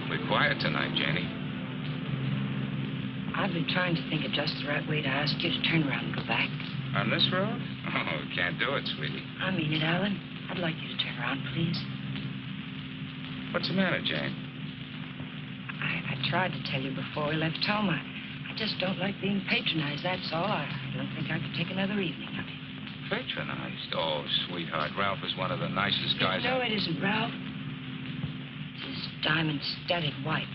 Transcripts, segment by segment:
awfully quiet tonight, Janie. I've been trying to think of just the right way to ask you to turn around and go back. On this road? Oh, can't do it, sweetie. I mean it, Alan. I'd like you to turn around, please. What's the matter, Jane? I tried to tell you before we left home. I just don't like being patronized, that's all. I don't think I could take another evening of it. Patronized? Oh, sweetheart, Ralph is one of the nicest guys. No, it isn't, Ralph. This diamond static white,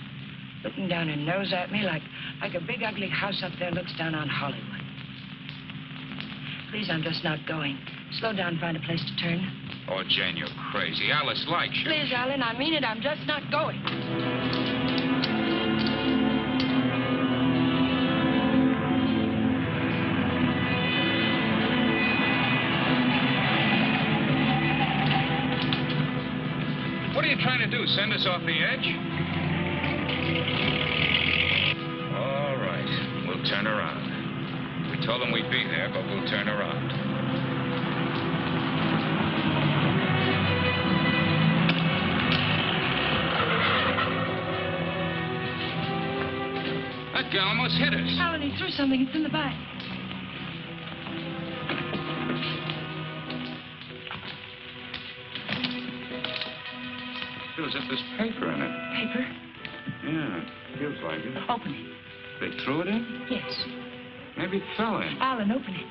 looking down her nose at me like a big ugly house up there looks down on Hollywood. Please, I'm just not going. Slow down, find a place to turn. Oh, Jane, you're crazy. Alice likes you. Please, Alan, I mean it. I'm just not going. What are you trying to do, send us off the edge? All right, we'll turn around. We told them we'd be there, but we'll turn around. That guy almost hit us. Alan, he threw something. It's in the back. Feels as if there's paper in it. Paper? Yeah, feels like it. Open it. They threw it in? Yes. Maybe it fell in. Alan, open it.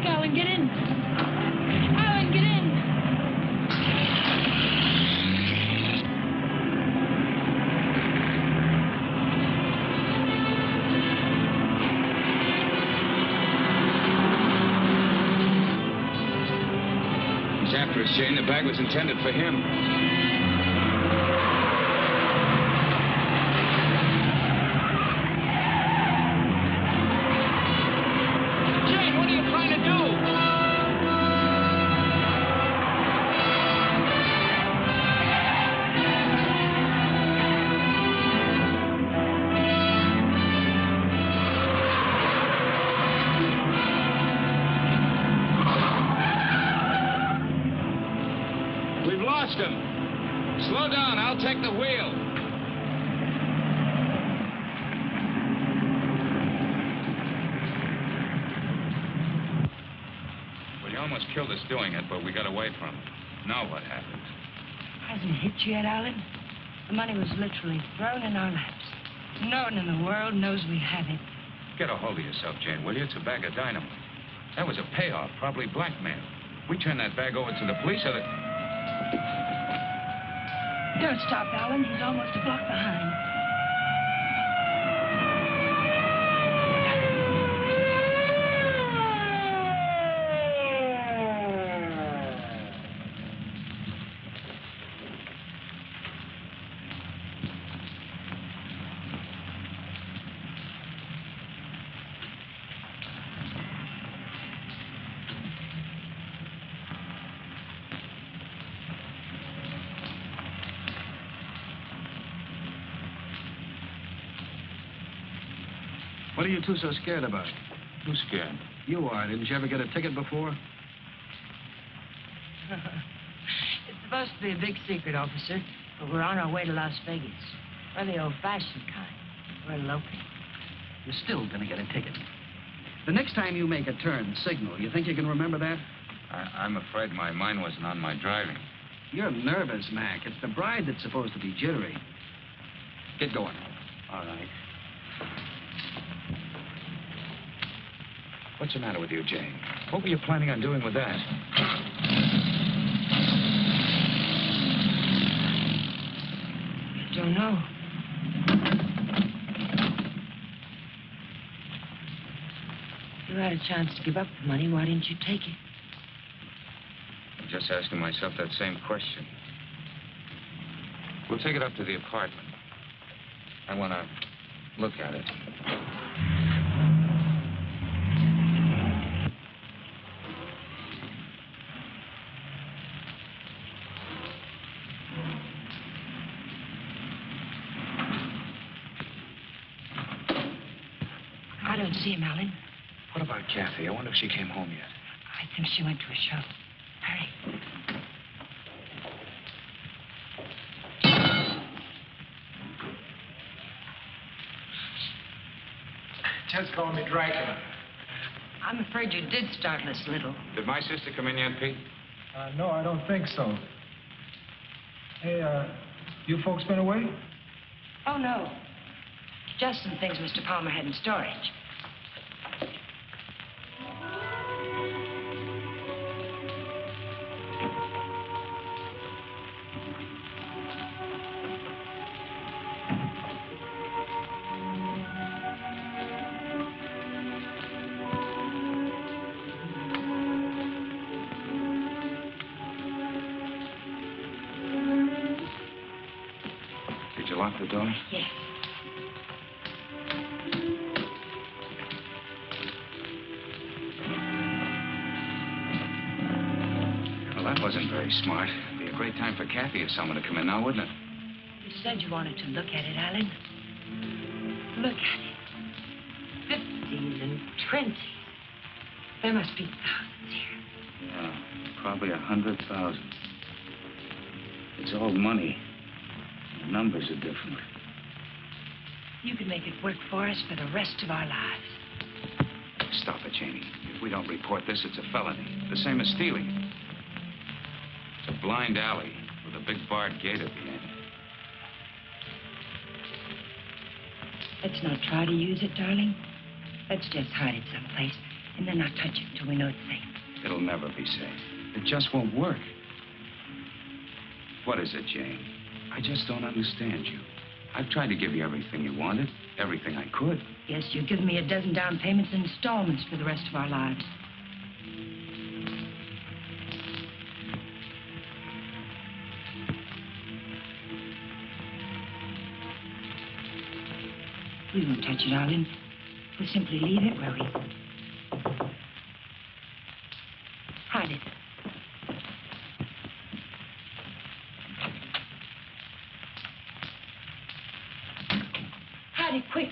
Alan, get in. Alan, get in. He's after us, Jane. The bag was intended for him. Slow down. I'll take the wheel. Well, you almost killed us doing it, but we got away from it. Now what happened? Hasn't hit you yet, Alan? The money was literally thrown in our laps. No one in the world knows we have it. Get a hold of yourself, Jane, will you? It's a bag of dynamite. That was a payoff, probably blackmail. We turn that bag over to the police or the... Don't stop, Alan. He's almost a block behind. What are you two so scared about? Who's scared? You are. Didn't you ever get a ticket before? It's supposed to be a big secret, officer, but we're on our way to Las Vegas. We're the old-fashioned kind. We're eloping. You're still gonna get a ticket. The next time you make a turn, signal. You think you can remember that? I'm afraid my mind wasn't on my driving. You're nervous, Mac. It's the bride that's supposed to be jittery. Get going. All right. What's the matter with you, Jane? What were you planning on doing with that? I don't know. You had a chance to give up the money. Why didn't you take it? I'm just asking myself that same question. We'll take it up to the apartment. I want to look at it. and see him, Alan. What about Kathy? I wonder if she came home yet. I think she went to a show. Hurry. Just call me Dracula. I'm afraid you did start this little. Did my sister come in yet, Pete? No, I don't think so. Hey, you folks been away? Oh, no. Just some things Mr. Palmer had in storage. Did you lock the door? Yes. Well, that wasn't very smart. It'd be a great time for Kathy or someone to come in now, wouldn't it? You said you wanted to look at it, Alan. Look at it. 50s and 20s. There must be thousands here. Yeah, probably 100,000. It's all money. The numbers are different. You could make it work for us for the rest of our lives. Stop it, Janie. If we don't report this, it's a felony. The same as stealing. It's a blind alley with a big barred gate at the end. Let's not try to use it, darling. Let's just hide it someplace and then not touch it until we know it's safe. It'll never be safe. It just won't work. What is it, Jane? I just don't understand you. I've tried to give you everything you wanted, everything I could. Yes, you've given me a dozen down payments in installments for the rest of our lives. We won't touch it, darling. We'll simply leave it where we... Hide it. Hide it, quick.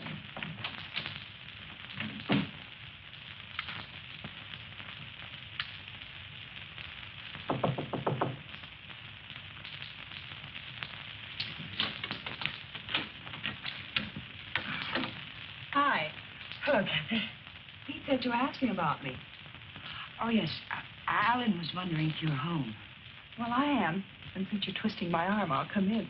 Hi. Hello, Kathy. Pete said you were asking about me. Oh, yes. Alan was wondering if you were home. Well, I am. And since you're twisting my arm, I'll come in.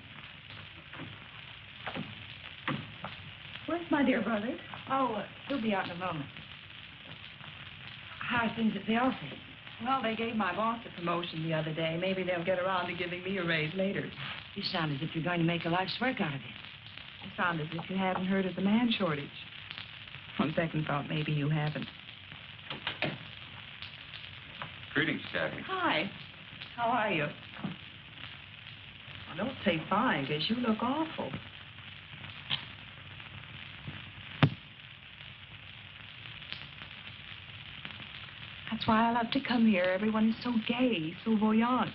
Where's my dear brother? Oh, he'll be out in a moment. How are things at the office? Well, they gave my boss a promotion the other day. Maybe they'll get around to giving me a raise later. You sound as if you're going to make a life's work out of it. You sound as if you haven't heard of the man shortage. On second thought, maybe you haven't. Greetings, Kathy. Hi. How are you? Well, don't say fine, because you look awful. That's why I love to come here. Everyone is so gay, so voyant.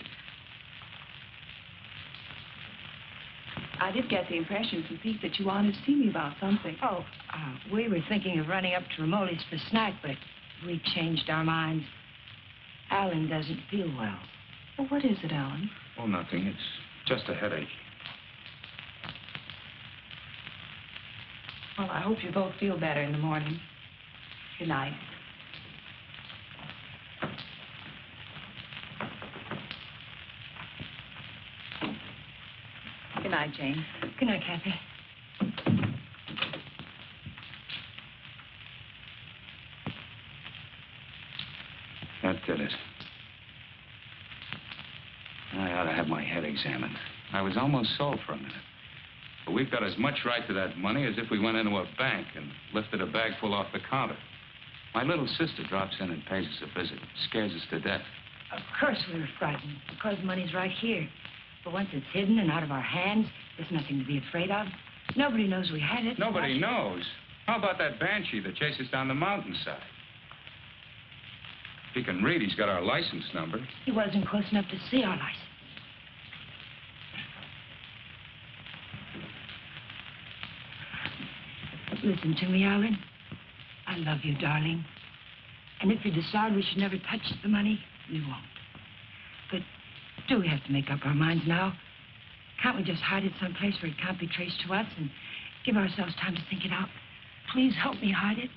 I did get the impression from Pete that you wanted to see me about something. Oh, we were thinking of running up to Ramoli's for a snack, but we changed our minds. Alan doesn't feel well. Well, what is it, Alan? Oh, nothing. It's just a headache. Well, I hope you both feel better in the morning. Good night. Good night, Jane. Good night, Kathy. That did it. I ought to have my head examined. I was almost sold for a minute. But we've got as much right to that money as if we went into a bank and lifted a bag full off the counter. My little sister drops in and pays us a visit. Scares us to death. Of course we were frightened, because money's right here. But once it's hidden and out of our hands, there's nothing to be afraid of. Nobody knows we had it. Nobody knows. How about that banshee that chases down the mountainside? If he can read, he's got our license number. He wasn't close enough to see our license. Listen to me, Alan. I love you, darling. And if you decide we should never touch the money, we won't. But do we have to make up our minds now? Can't we just hide it someplace where it can't be traced to us and give ourselves time to think it out? Please help me hide it.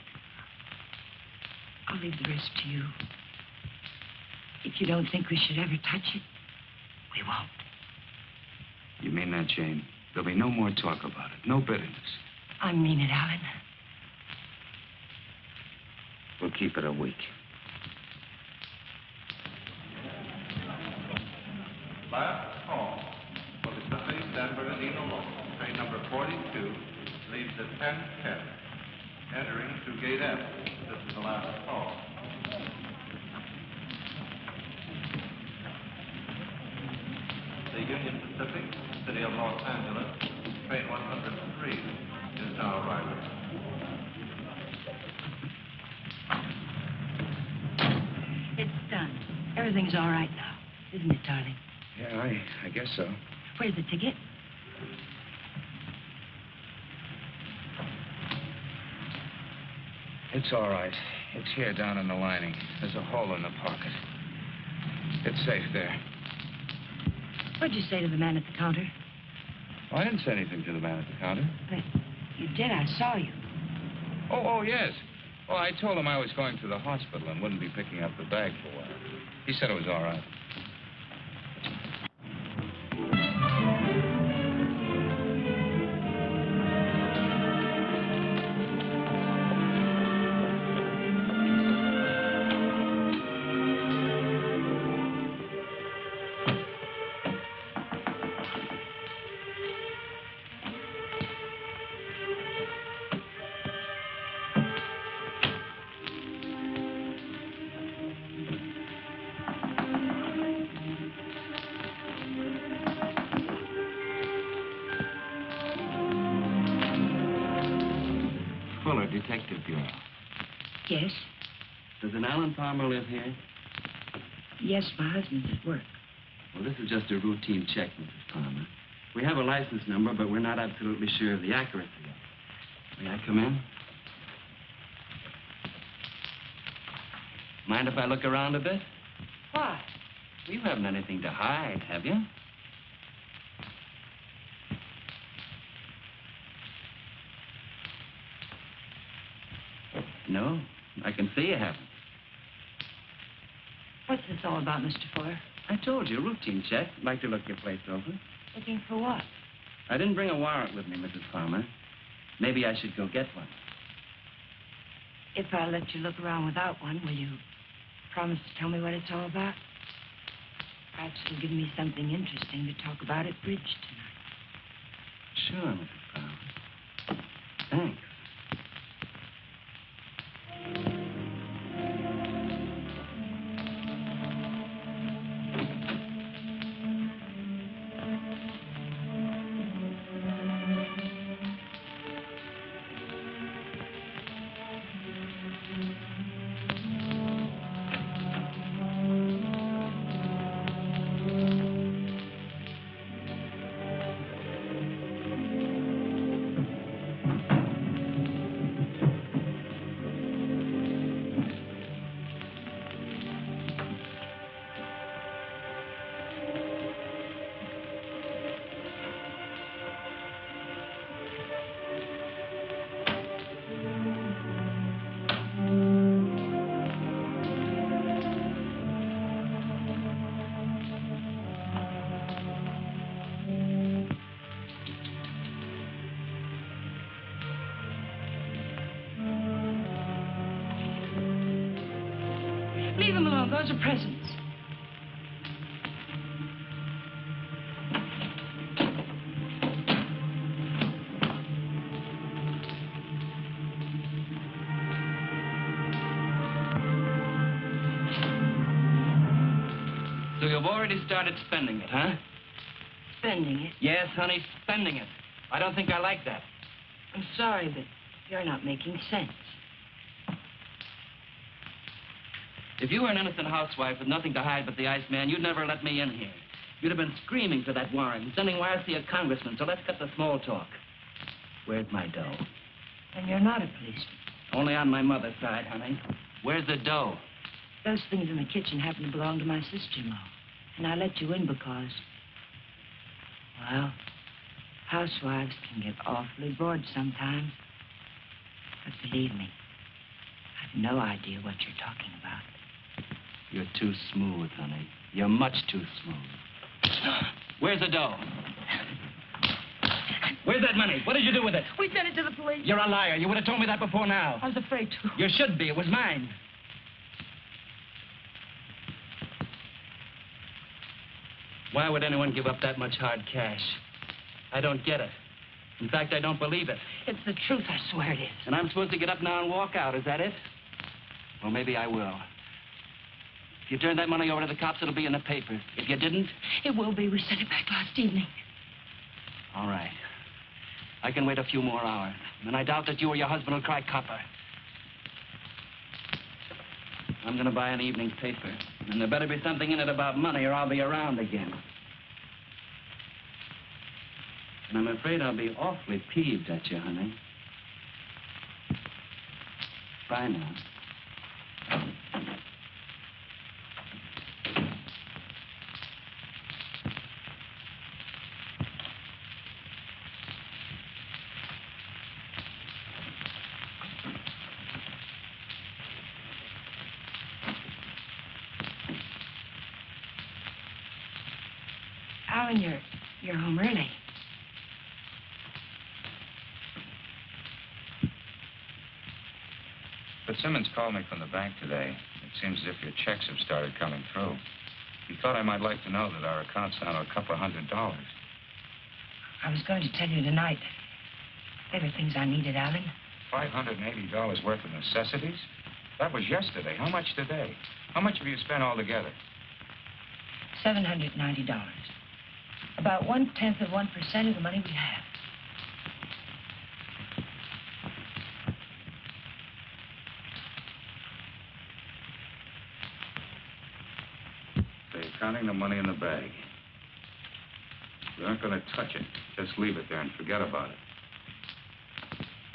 I'll leave the rest to you. If you don't think we should ever touch it, we won't. You mean that, Jane? There'll be no more talk about it. No bitterness. I mean it, Alan. We'll keep it a week. Last call for the City San Bernardino Local. Train number 42 leaves at 10:10. Entering through Gate F. This is the last call. The Union Pacific, City of Los Angeles, train 103 is now arriving. It's done. Everything's all right now, isn't it, darling? Yeah, I guess so. Where's the ticket? It's all right. It's here down in the lining. There's a hole in the pocket. It's safe there. What'd you say to the man at the counter? Oh, I didn't say anything to the man at the counter. But you did. I saw you. Oh, yes. Well, I told him I was going to the hospital and wouldn't be picking up the bag for a while. He said it was all right. Detective Bureau. Yes? Does an Alan Palmer live here? Yes, my husband's at work. Well, this is just a routine check, Mrs. Palmer. We have a license number, but we're not absolutely sure of the accuracy of it. May I come in? Mind if I look around a bit? Why? You haven't anything to hide, have you? No, I can see you haven't. What's this all about, Mr. Fuller? I told you, routine check. I'd like to look your place over. Looking for what? I didn't bring a warrant with me, Mrs. Palmer. Maybe I should go get one. If I let you look around without one, will you promise to tell me what it's all about? Perhaps it'll give me something interesting to talk about at bridge tonight. Sure, Mrs. Palmer. Thanks. Leave them alone. Those are presents. So you've already started spending it, huh? Spending it? Yes, honey, spending it. I don't think I like that. I'm sorry, but you're not making sense. If you were an innocent housewife with nothing to hide but the Iceman, you'd never let me in here. You'd have been screaming for that warrant and sending wires to your congressman, so let's cut the small talk. Where's my dough? And you're not a policeman. Only on my mother's side, honey. Where's the dough? Those things in the kitchen happen to belong to my sister-in-law. And I let you in because, well, housewives can get awfully bored sometimes. But believe me, I've no idea what you're talking about. You're too smooth, honey. You're much too smooth. Where's the dough? Where's that money? What did you do with it? We sent it to the police. You're a liar. You would have told me that before now. I was afraid to. You should be. It was mine. Why would anyone give up that much hard cash? I don't get it. In fact, I don't believe it. It's the truth, I swear it is. And I'm supposed to get up now and walk out, is that it? Well, maybe I will. If you turn that money over to the cops, it'll be in the paper. If you didn't... It will be. We sent it back last evening. All right. I can wait a few more hours. And I doubt that you or your husband will cry copper. I'm going to buy an evening paper. And there better be something in it about money or I'll be around again. And I'm afraid I'll be awfully peeved at you, honey. Bye now. Alan, you're home early. But Simmons called me from the bank today. It seems as if your checks have started coming through. He thought I might like to know that our account's down to a couple $100. I was going to tell you tonight. They were things I needed, Alan. $580 worth of necessities? That was yesterday. How much today? How much have you spent altogether? $790. About 1/10 of 1% of the money we have. They're counting the money in the bag. We aren't going to touch it. Just leave it there and forget about it.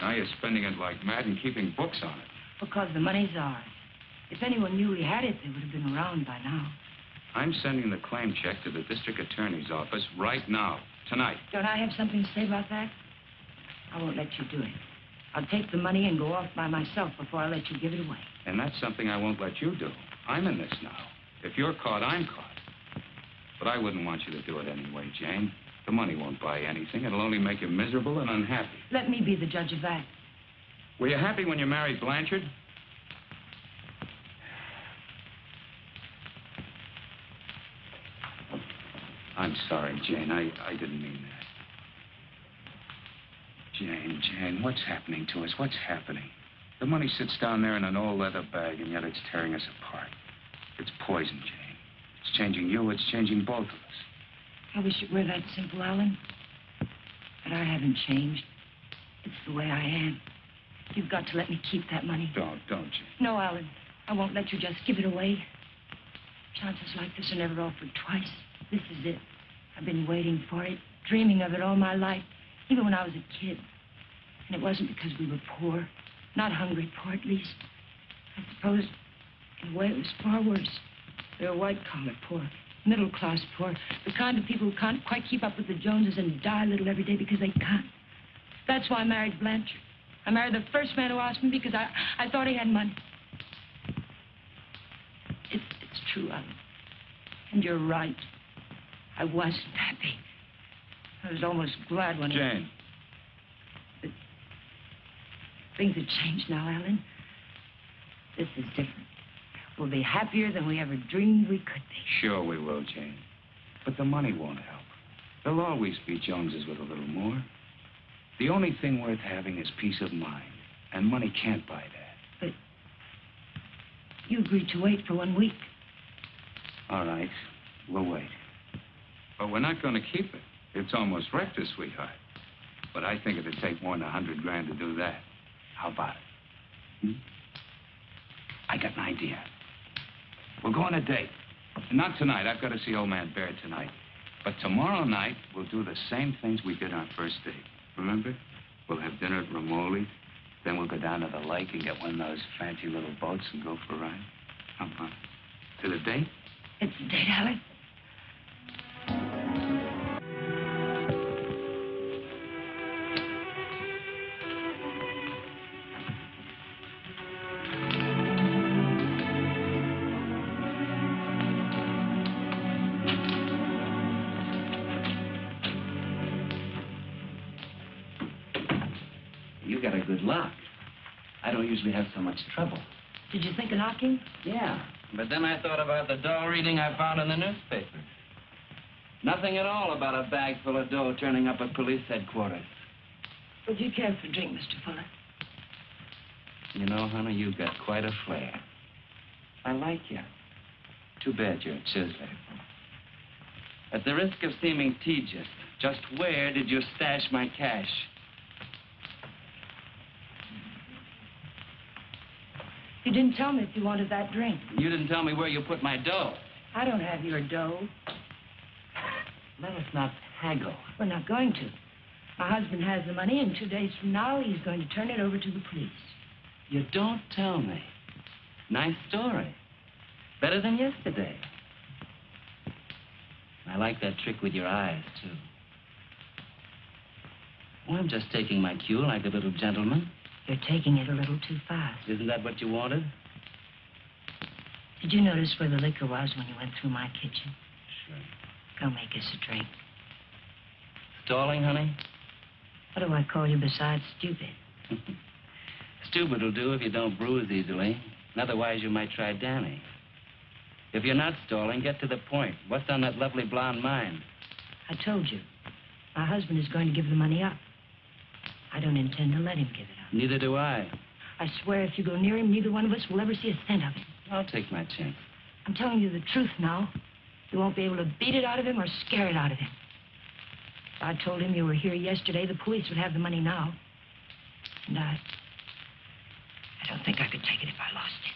Now you're spending it like mad and keeping books on it. Because the money's ours. If anyone knew we had it, they would have been around by now. I'm sending the claim check to the district attorney's office right now, tonight. Don't I have something to say about that? I won't let you do it. I'll take the money and go off by myself before I let you give it away. And that's something I won't let you do. I'm in this now. If you're caught, I'm caught. But I wouldn't want you to do it anyway, Jane. The money won't buy anything. It'll only make you miserable and unhappy. Let me be the judge of that. Were you happy when you married Blanchard? I'm sorry, Jane. I didn't mean that. Jane, what's happening to us? What's happening? The money sits down there in an old leather bag, and yet it's tearing us apart. It's poison, Jane. It's changing you. It's changing both of us. I wish it were that simple, Alan. But I haven't changed. It's the way I am. You've got to let me keep that money. Don't you? No, Alan. I won't let you just give it away. Chances like this are never offered twice. This is it. I've been waiting for it, dreaming of it all my life, even when I was a kid. And it wasn't because we were poor. Not hungry poor, at least. I suppose, in a way, it was far worse. They were white-collar poor, middle-class poor, the kind of people who can't quite keep up with the Joneses and die a little every day because they can't. That's why I married Blanchard. I married the first man who asked me because I thought he had money. It's true, Alan. And you're right. I wasn't happy. I was almost glad when Jane. But things have changed now, Alan. This is different. We'll be happier than we ever dreamed we could be. Sure we will, Jane. But the money won't help. There'll always be Joneses with a little more. The only thing worth having is peace of mind. And money can't buy that. But you agreed to wait for 1 week. All right. We'll wait. But we're not going to keep it. It's almost wrecked us, sweetheart. But I think it'd take more than $100,000 to do that. How about it? I got an idea. We'll go on a date. Not tonight. I've got to see old man Baird tonight. But tomorrow night, we'll do the same things we did on our first date. Remember? We'll have dinner at Romoli's. Then we'll go down to the lake and get one of those fancy little boats and go for a ride. Come on. To the date? It's the date, Alec. You got a good lock. I don't usually have so much trouble. Did you think of knocking? Yeah, but then I thought about the dough reading I found in the newspaper. Nothing at all about a bag full of dough turning up at police headquarters. Would you care for a drink, Mr. Fuller? You know, honey, you've got quite a flair. I like you. Too bad you're a chiseler. At the risk of seeming tedious, just where did you stash my cash? You didn't tell me if you wanted that drink. You didn't tell me where you put my dough. I don't have your dough. Let us not haggle. We're not going to. My husband has the money, and 2 days from now, he's going to turn it over to the police. You don't tell me. Nice story. Better than yesterday. I like that trick with your eyes, too. Well, I'm just taking my cue like a little gentleman. You're taking it a little too fast. Isn't that what you wanted? Did you notice where the liquor was when you went through my kitchen? Sure. Go make us a drink. Stalling, honey? What do I call you besides stupid? Stupid will do if you don't bruise easily. Otherwise, you might try Danny. If you're not stalling, get to the point. What's on that lovely blonde mind? I told you. My husband is going to give the money up. I don't intend to let him give it up. Neither do I. I swear if you go near him, neither one of us will ever see a cent of it. I'll take my chance. I'm telling you the truth now. You won't be able to beat it out of him or scare it out of him. If I told him you were here yesterday, the police would have the money now. And I don't think I could take it if I lost it.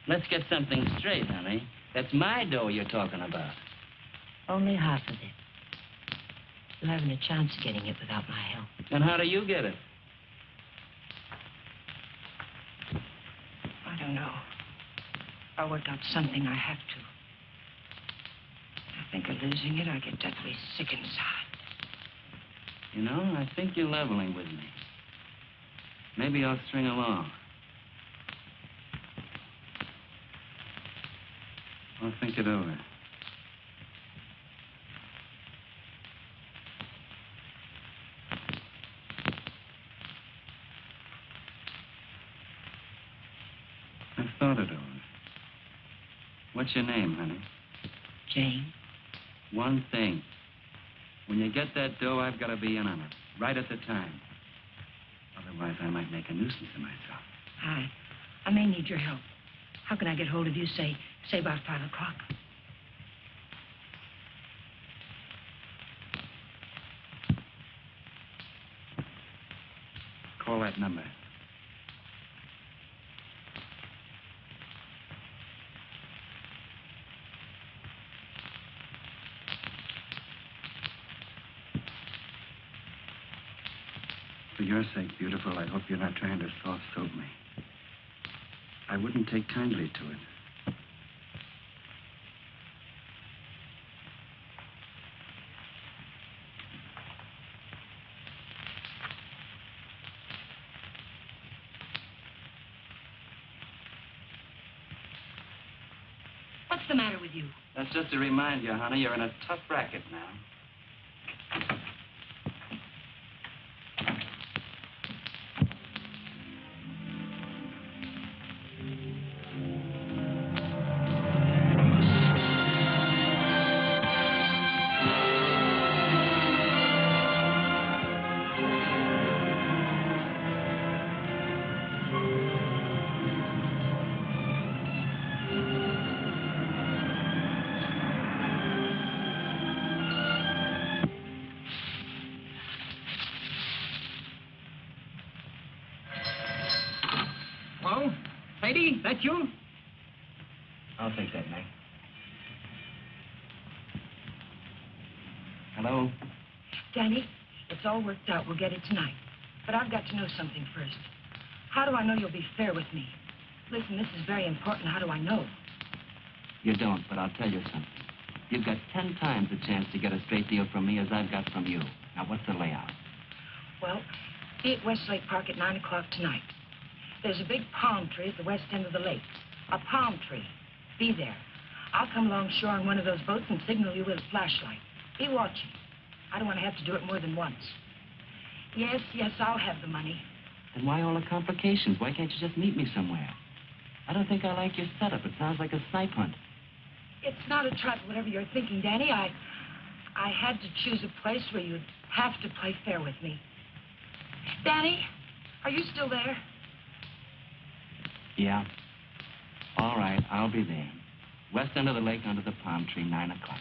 Let's get something straight, honey. That's my dough you're talking about. Only half of it. You haven't a chance of getting it without my help. And how do you get it? I don't know. I'll work out something. I have to. I think of losing it, I get deathly sick inside. You know, I think you're leveling with me. Maybe I'll string along. I'll think it over. I've thought it over. What's your name, honey? Jane? One thing. When you get that dough, I've got to be in on it. Right at the time. Otherwise, I might make a nuisance of myself. I may need your help. How can I get hold of you, say about 5 o'clock? Call that number. For your sake, beautiful, I hope you're not trying to soft-soap me. I wouldn't take kindly to it. What's the matter with you? That's just to remind you, honey, you're in a tough racket now. Hello? Sadie, that you? I'll take that, Meg. Hello? Danny, it's all worked out. We'll get it tonight. But I've got to know something first. How do I know you'll be fair with me? Listen, this is very important. How do I know? You don't, but I'll tell you something. You've got 10 times the chance to get a straight deal from me as I've got from you. Now, what's the layout? Well, be at Westlake Park at 9 o'clock tonight. There's a big palm tree at the west end of the lake. A palm tree. Be there. I'll come along shore on one of those boats and signal you with a flashlight. Be watching. I don't want to have to do it more than once. Yes, I'll have the money. Then why all the complications? Why can't you just meet me somewhere? I don't think I like your setup. It sounds like a snipe hunt. It's not a trap, whatever you're thinking, Danny. I had to choose a place where you'd have to play fair with me. Danny, are you still there? Yeah. All right, I'll be there. West end of the lake under the palm tree, 9 o'clock.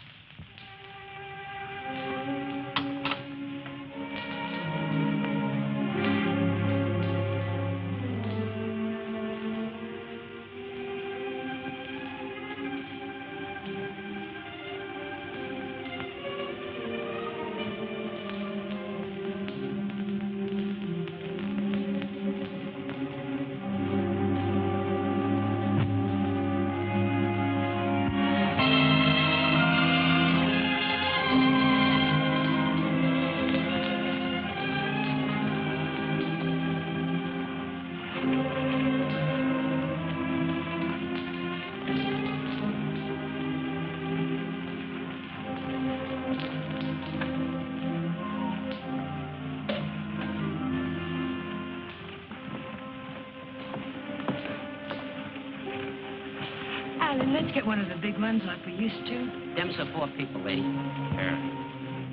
Let's get one of the big ones like we used to. Them's are 4 people, lady. Here.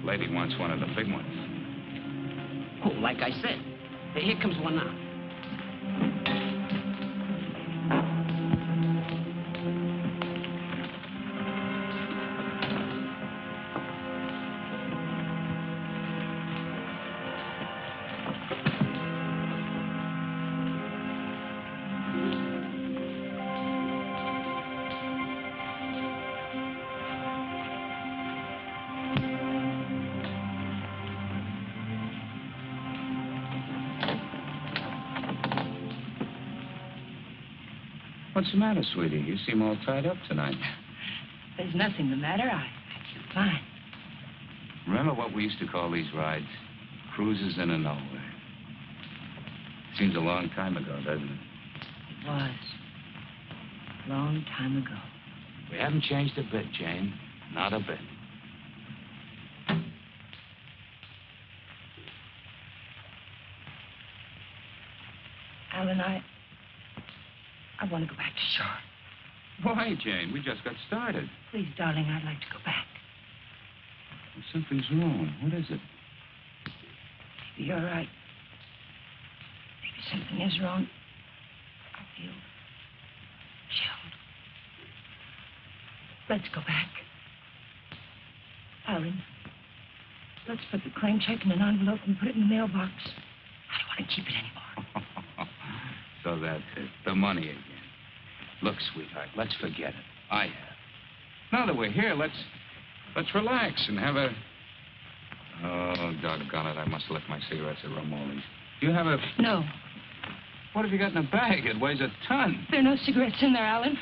Lady wants one of the big ones. Oh, like I said. Here comes one now. What's the matter, sweetie? You seem all tied up tonight. There's nothing the matter. I feel fine. Remember what we used to call these rides? Cruises into nowhere. Seems a long time ago, doesn't it? It was. A long time ago. We haven't changed a bit, Jane. Not a bit. Alan, I want to go back to shore. Why, Jane? We just got started. Please, darling, I'd like to go back. Well, something's wrong. What is it? Maybe you're right. Maybe something is wrong. I feel chilled. Let's go back. Alan, let's put the claim check in an envelope and put it in the mailbox. I don't want to keep it anymore. So that's it. The money again. Look, sweetheart, let's forget it. I have. Now that we're here, let's relax and have a... Oh, doggone it. I must have left my cigarettes at Romoli's. Do you have a... No. What have you got in the bag? It weighs a ton. There are no cigarettes in there, Alan.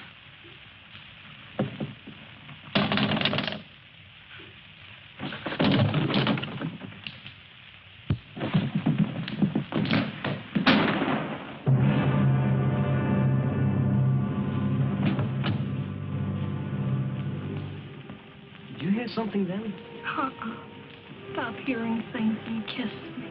Something then? Stop hearing things and kiss me.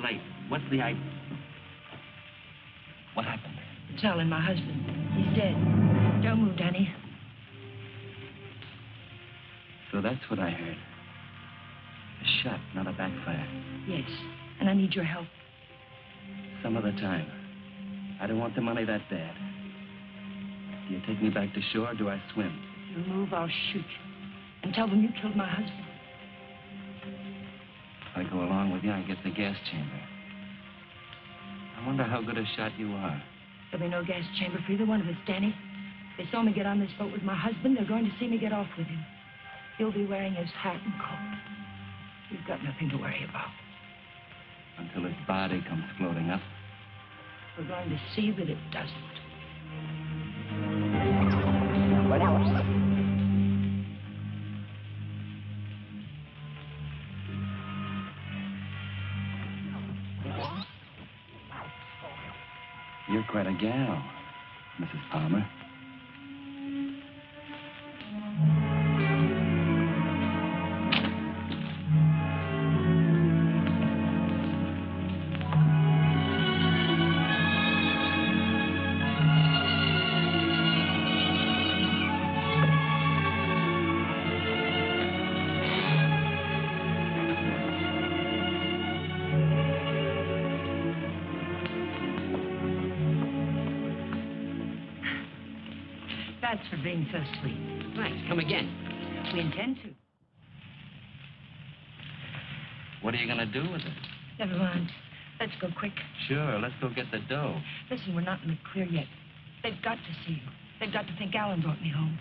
Late. What's the idea? What happened? It's Alan, my husband. He's dead. Don't move, Danny. So that's what I heard. A shot, not a backfire. Yes, and I need your help. Some other time. I don't want the money that bad. Do you take me back to shore, or do I swim? If you move, I'll shoot you. And tell them you killed my husband. If I go along with you, I get the gas chamber. I wonder how good a shot you are. There'll be no gas chamber for either one of us, Danny. They saw me get on this boat with my husband. They're going to see me get off with him. He'll be wearing his hat and coat. You've got nothing to worry about. Until his body comes floating up. We're going to see that it doesn't. What else? You're quite a gal, Mrs. Palmer. Thanks for being so sweet. Thanks. Come again. We intend to. What are you going to do with it? Never mind. Let's go quick. Sure, let's go get the dough. Listen, we're not in the clear yet. They've got to see you. They've got to think Alan brought me home.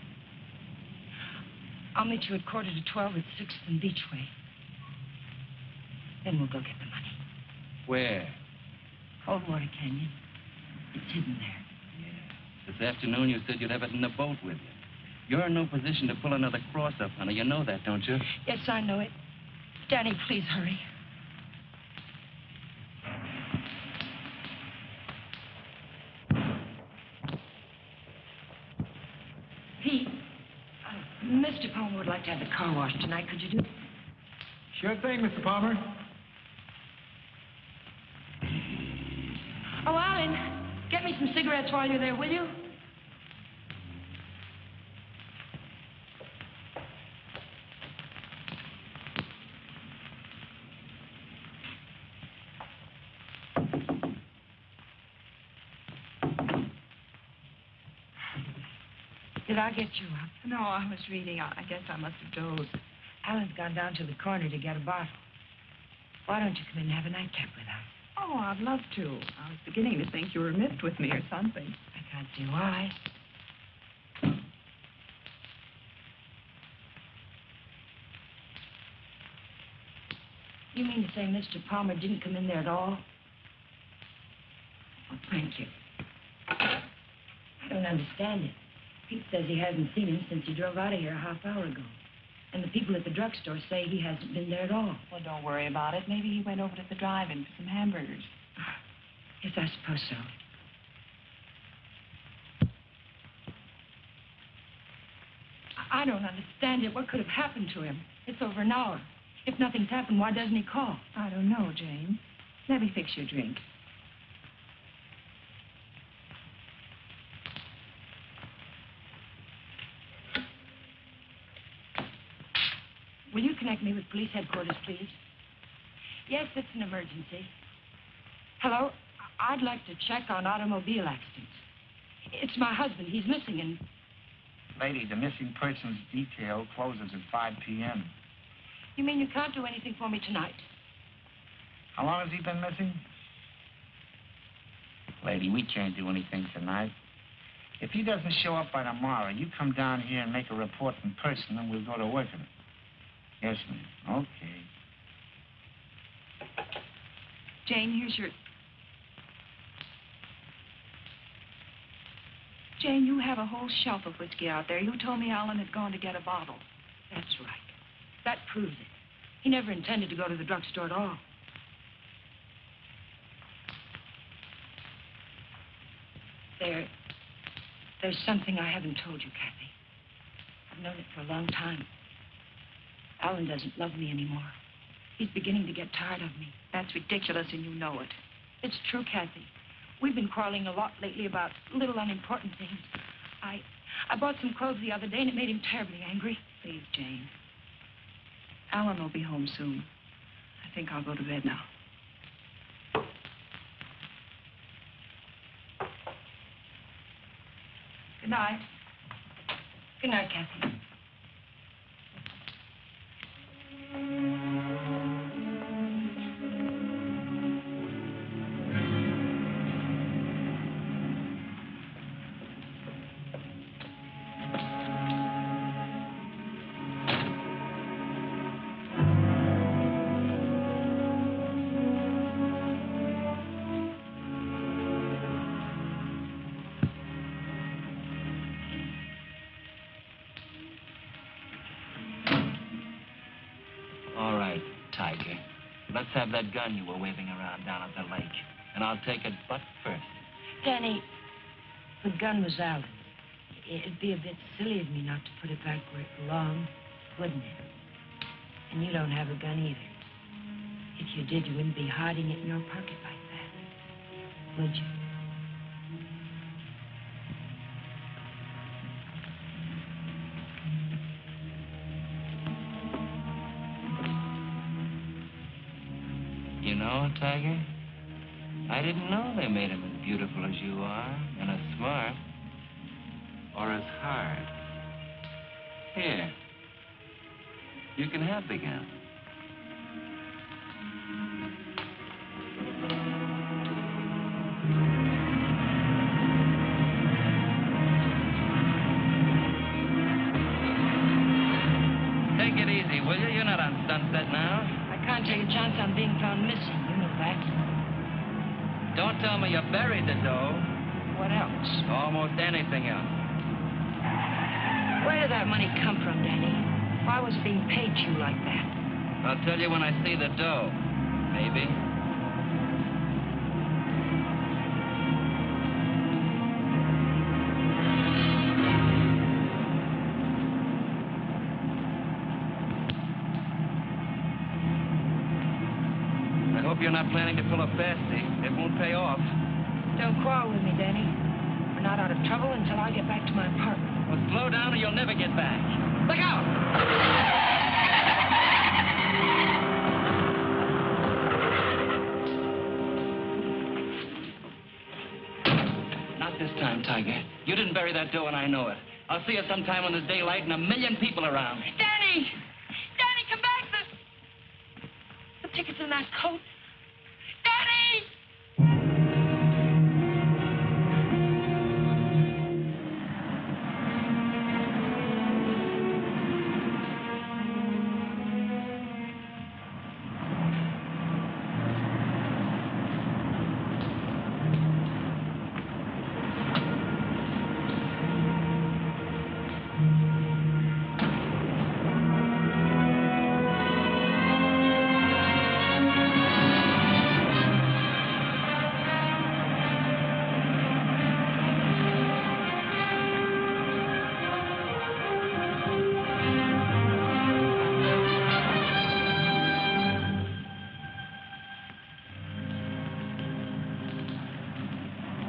I'll meet you at 11:45 at 6th and Beachway. Then we'll go get the money. Where? Coldwater Canyon. It's hidden there. This afternoon, you said you'd have it in the boat with you. You're in no position to pull another cross-up, honey. You know that, don't you? Yes, I know it. Danny, please hurry. Pete, Mr. Palmer would like to have the car washed tonight. Could you do it? Sure thing, Mr. Palmer. Oh, Alan, get me some cigarettes while you're there, will you? Did I get you up? No, I was reading. I guess I must have dozed. Alan's gone down to the corner to get a bottle. Why don't you come in and have a nightcap with us? Oh, I'd love to. I was beginning to think you were miffed with me or something. I can't see why. You mean to say Mr. Palmer didn't come in there at all? Oh, thank you. I don't understand it. Pete says he hasn't seen him since he drove out of here a half hour ago. And the people at the drugstore say he hasn't been there at all. Well, don't worry about it. Maybe he went over to the drive-in for some hamburgers. Yes, I suppose so. I don't understand it. What could have happened to him? It's over an hour. If nothing's happened, why doesn't he call? I don't know, Jane. Let me fix your drink. Will you connect me with police headquarters, please? Yes, it's an emergency. Hello? I'd like to check on automobile accidents. It's my husband. He's missing and... Lady, the missing persons detail closes at 5 p.m. You mean you can't do anything for me tonight? How long has he been missing? Lady, we can't do anything tonight. If he doesn't show up by tomorrow, you come down here and make a report in person, and we'll go to work on it. Yes, ma'am. Okay. Jane, here's your... Jane, you have a whole shelf of whiskey out there. You told me Alan had gone to get a bottle. That's right. That proves it. He never intended to go to the drugstore at all. There's something I haven't told you, Kathy. I've known it for a long time. Alan doesn't love me anymore. He's beginning to get tired of me. That's ridiculous, and you know it. It's true, Kathy. We've been quarreling a lot lately about little unimportant things. I bought some clothes the other day, and it made him terribly angry. Please, Jane. Alan will be home soon. I think I'll go to bed now. Good night. Good night, Kathy. Let's have that gun you were waving around down at the lake. And I'll take it butt first. Danny, the gun was out. It'd be a bit silly of me not to put it back where it belonged, wouldn't it? And you don't have a gun either. If you did, you wouldn't be hiding it in your pocket like that, would you? You know, Tiger, I didn't know they made him as beautiful as you are, and as smart, or as hard. Here, you can have the gun. Take it easy, will you? You're not on Sunset now. I can't take a chance on being found missing, you know that. Don't tell me you buried the dough. What else? Almost anything else. Where did that money come from, Danny? Why was it being paid to you like that? I'll tell you when I see the dough. Maybe. You're not planning to pull a fasty. It won't pay off. Don't quarrel with me, Danny. We're not out of trouble until I get back to my apartment. Well, slow down or you'll never get back. Look out! Not this time, Tiger. You didn't bury that dough and I know it. I'll see you sometime when there's daylight and a million people around. Danny! Danny, come back! The ticket's in that coat.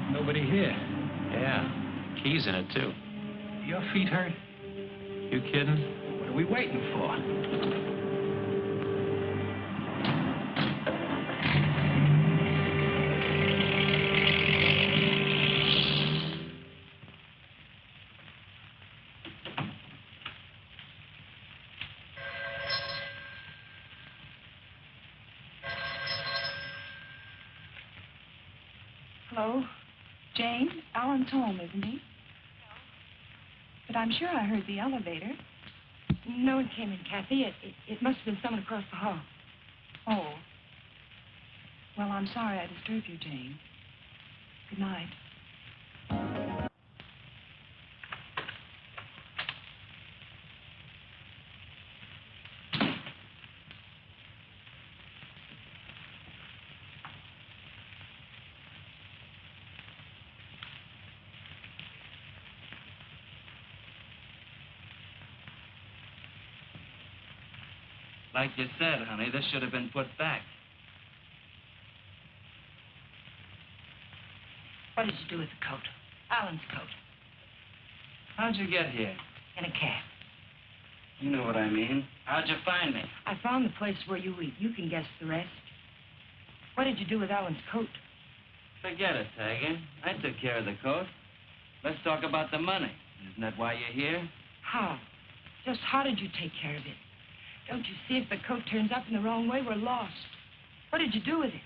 Nobody here. Yeah, keys in it, too. Your feet hurt? You kidding? What are we waiting for? Hello? Jane? Alan's home, isn't he? No. But I'm sure I heard the elevator. No one came in, Kathy. It must have been someone across the hall. Oh. Well, I'm sorry I disturbed you, Jane. Good night. Like you said, honey, this should have been put back. What did you do with the coat? Alan's coat. How'd you get here? In a cab. You know what I mean. How'd you find me? I found the place where you eat. You can guess the rest. What did you do with Alan's coat? Forget it, Tiger. I took care of the coat. Let's talk about the money. Isn't that why you're here? How? Just how did you take care of it? Don't you see if the coat turns up in the wrong way, we're lost. What did you do with it?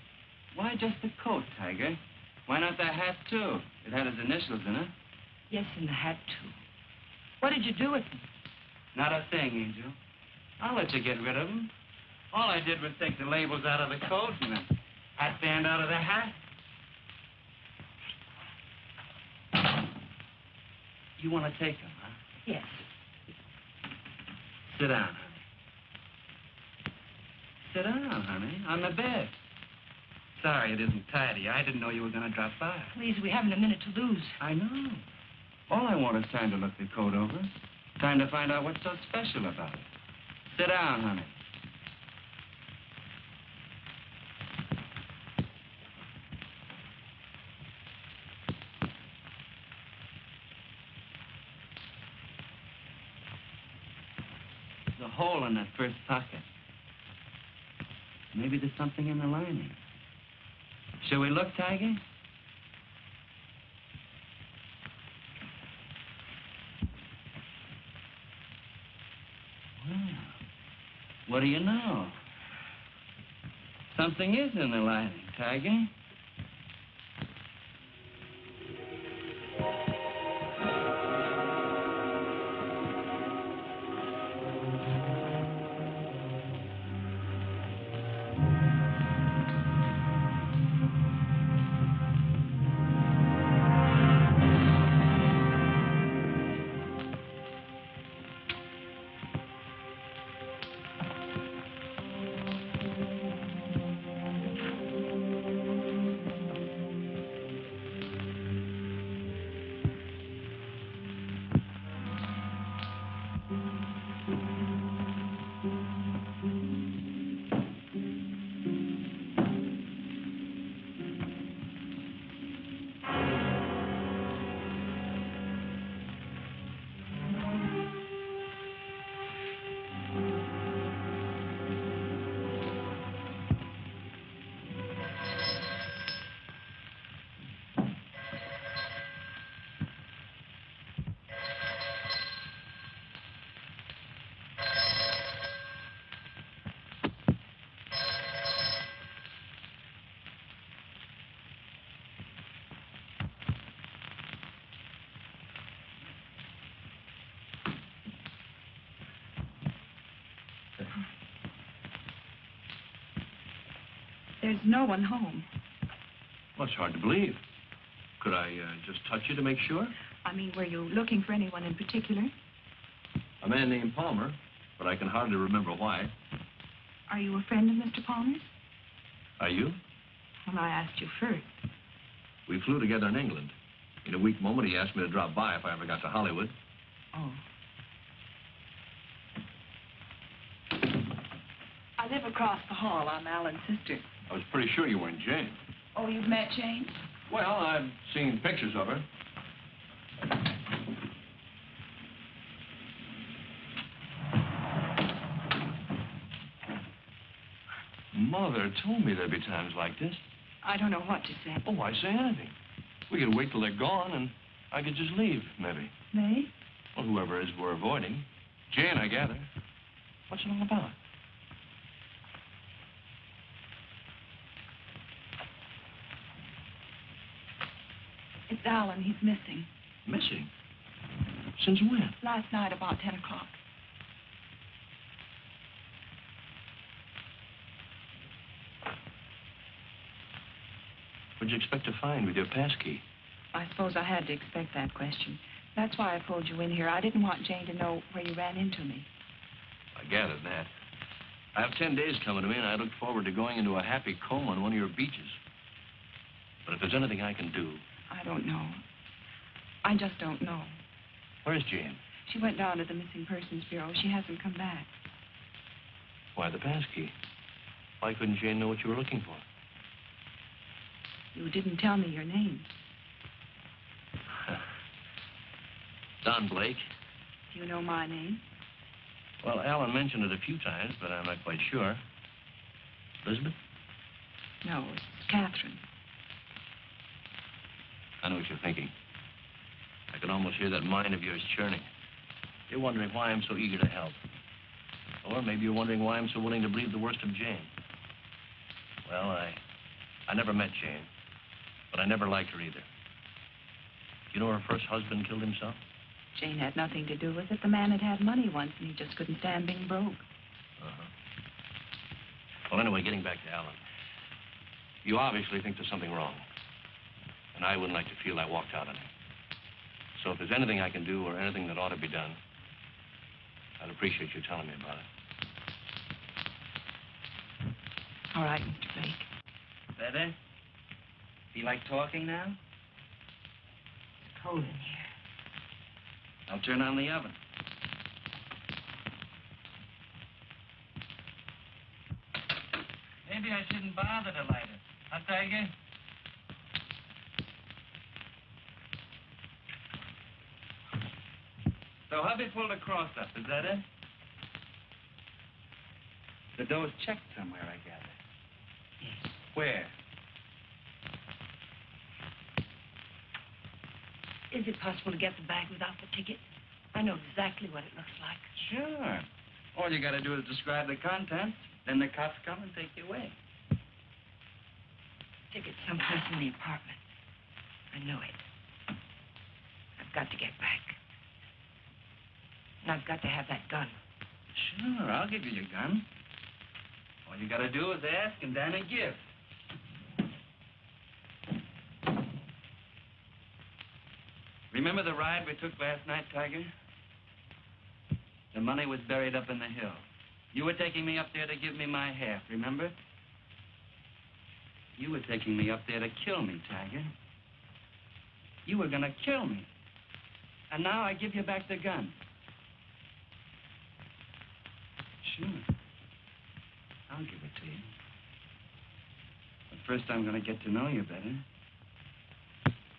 Why just the coat, Tiger? Why not the hat, too? It had his initials in it. Yes, and the hat, too. What did you do with them? Not a thing, Angel. I'll let you get rid of them. All I did was take the labels out of the coat and the hat band out of the hat. You want to take them, huh? Yes. Sit down, honey. Sit down, honey, on the bed. Sorry it isn't tidy. I didn't know you were going to drop by. Please, we haven't a minute to lose. I know. All I want is time to look the coat over. Time to find out what's so special about it. Sit down, honey. There's a hole in that first pocket. Maybe there's something in the lining. Shall we look, Tiger? Well, what do you know? Something is in the lining, Tiger. There's no one home. Well, it's hard to believe. Could I just touch you to make sure? I mean, were you looking for anyone in particular? A man named Palmer, but I can hardly remember why. Are you a friend of Mr. Palmer's? Are you? Well, I asked you first. We flew together in England. In a weak moment, he asked me to drop by if I ever got to Hollywood. Oh. I live across the hall. I'm Alan's sister. I was pretty sure you weren't Jane. Oh, you've met Jane? Well, I've seen pictures of her. Mother told me there'd be times like this. I don't know what to say. Oh, why say anything? We could wait till they're gone, and I could just leave, maybe. May? Well, whoever it is we're avoiding. Jane, I gather. What's it all about? It's Alan. He's missing. Missing? Since when? Last night, about 10 o'clock. What'd you expect to find with your passkey? I suppose I had to expect that question. That's why I pulled you in here. I didn't want Jane to know where you ran into me. I gathered that. I have 10 days coming to me, and I look forward to going into a happy coma on one of your beaches. But if there's anything I can do... I don't know. I just don't know. Where's Jane? She went down to the Missing Persons Bureau. She hasn't come back. Why the passkey? Why couldn't Jane know what you were looking for? You didn't tell me your name. Don Blake. Do you know my name? Well, Alan mentioned it a few times, but I'm not quite sure. Elizabeth? No, it's Catherine. I know what you're thinking. I can almost hear that mind of yours churning. You're wondering why I'm so eager to help. Or maybe you're wondering why I'm so willing to believe the worst of Jane. Well, I never met Jane, but I never liked her either. You know her first husband killed himself? Jane had nothing to do with it. The man had money once, and he just couldn't stand being broke. Uh-huh. Well, anyway, getting back to Alan. You obviously think there's something wrong. And I wouldn't like to feel I walked out on him. So if there's anything I can do or anything that ought to be done, I'd appreciate you telling me about it. All right, Mr. Blake. Better? Feel like talking now? It's cold in here. I'll turn on the oven. Maybe I shouldn't bother to light it. Huh, Tiger? So hubby pulled a cross up, is that it? The door's checked somewhere, I gather. Yes. Where? Is it possible to get the bag without the ticket? I know exactly what it looks like. Sure. All you gotta do is describe the contents, then the cops come and take you away. Ticket's someplace in the apartment. I know it. I've got to get back. And I've got to have that gun. Sure, I'll give you your gun. All you gotta do is ask and Dan and give. Remember the ride we took last night, Tiger? The money was buried up in the hill. You were taking me up there to give me my half, remember? You were taking me up there to kill me, Tiger. You were gonna kill me. And now I give you back the gun. Sure. I'll give it to you. But first I'm gonna get to know you better.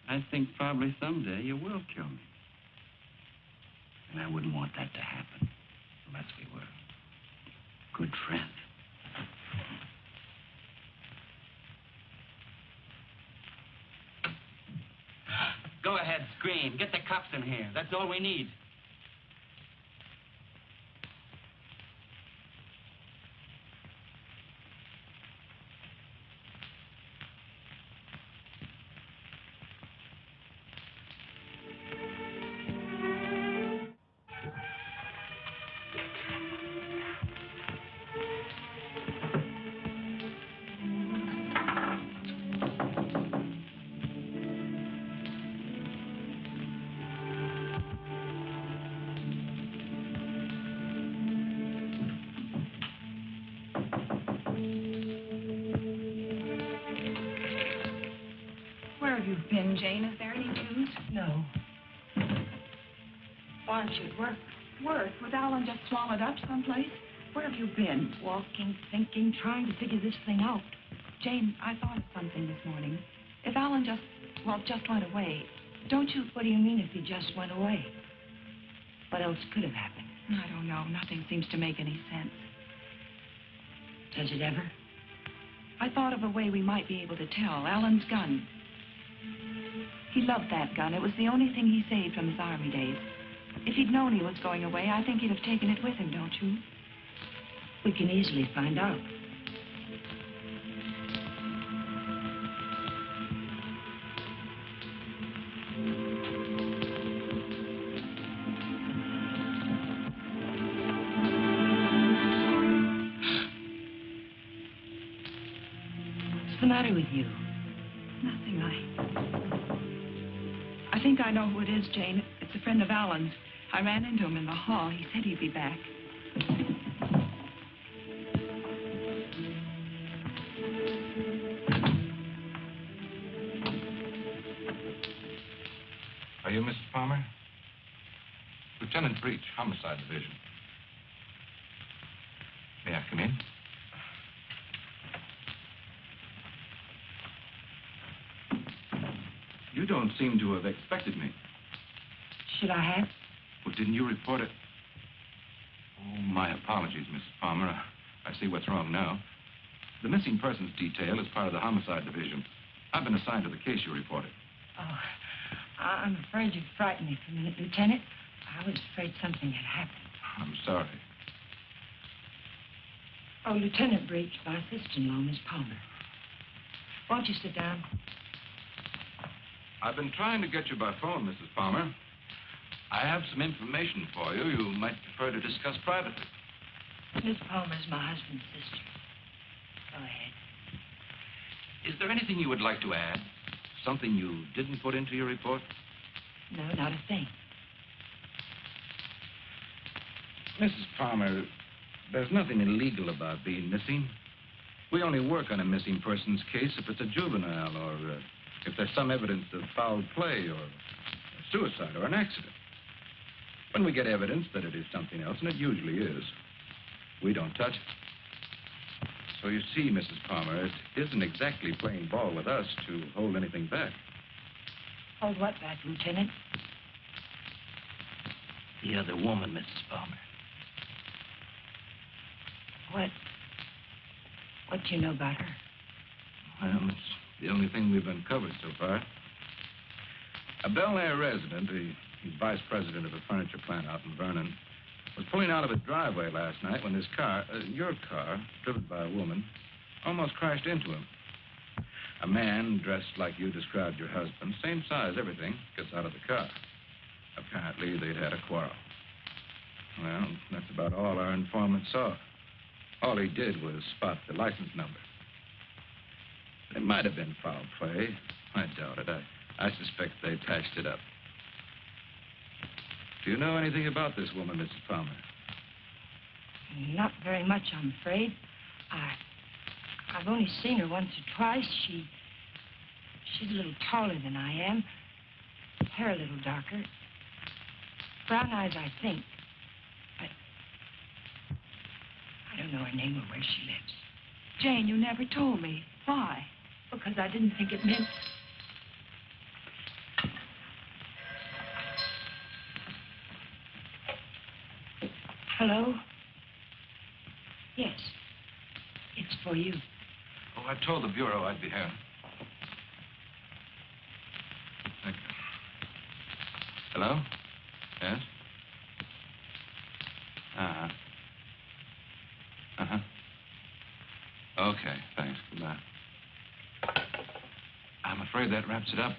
I think probably someday you will kill me. And I wouldn't want that to happen unless we were good friends. Go ahead, scream. Get the cops in here. That's all we need. Jane, is there any news? No. Why aren't you at work? Work? Was Alan just swallowed up someplace? Where have you been? Walking, thinking, trying to figure this thing out. Jane, I thought of something this morning. If Alan just went away, don't you... What do you mean if he just went away? What else could have happened? I don't know. Nothing seems to make any sense. Does it ever? I thought of a way we might be able to tell. Alan's gun. He loved that gun. It was the only thing he saved from his army days. If he'd known he was going away, I think he'd have taken it with him, don't you? We can easily find out. What's the matter with you? Nothing. I think I know who it is, Jane. It's a friend of Alan's. I ran into him in the hall. He said he'd be back. Are you Mrs. Palmer? Lieutenant Breach, Homicide Division. May I come in? You don't seem to have expected me. Should I have? Well, didn't you report it? Oh, my apologies, Mrs. Palmer. I see what's wrong now. The missing persons detail is part of the homicide division. I've been assigned to the case you reported. Oh, I'm afraid you've frightened me for a minute, Lieutenant. I was afraid something had happened. I'm sorry. Oh, Lieutenant Breach, my sister-in-law, Miss Palmer. Won't you sit down? I've been trying to get you by phone, Mrs. Palmer. I have some information for you might prefer to discuss privately. Miss Palmer's my husband's sister. Go ahead. Is there anything you would like to add? Something you didn't put into your report? No, not a thing. Mrs. Palmer, there's nothing illegal about being missing. We only work on a missing persons case if it's a juvenile or if there's some evidence of foul play or suicide or an accident. When we get evidence that it is something else, and it usually is, we don't touch it. So you see, Mrs. Palmer, it isn't exactly playing ball with us to hold anything back. Hold what back, Lieutenant? The other woman, Mrs. Palmer. What do you know about her? Well, it's the only thing we've uncovered so far. A Bel Air resident, he's vice president of a furniture plant out in Vernon, was pulling out of his driveway last night when his car, your car, driven by a woman, almost crashed into him. A man dressed like you described your husband, same size, everything, gets out of the car. Apparently, they'd had a quarrel. Well, that's about all our informant saw. All he did was spot the license number. It might have been foul play. I doubt it. I suspect they patched it up. Do you know anything about this woman, Mrs. Palmer? Not very much, I'm afraid. I've only seen her once or twice. She's a little taller than I am. Hair a little darker. Brown eyes, I think. I don't know her name or where she lives. Jane, you never told me. Why? Because I didn't think it meant... Hello? Yes. It's for you. Oh, I told the Bureau I'd be here. Thank you. Hello? Yes? Uh-huh. Uh-huh. Okay, thanks. Goodbye. I'm afraid that wraps it up.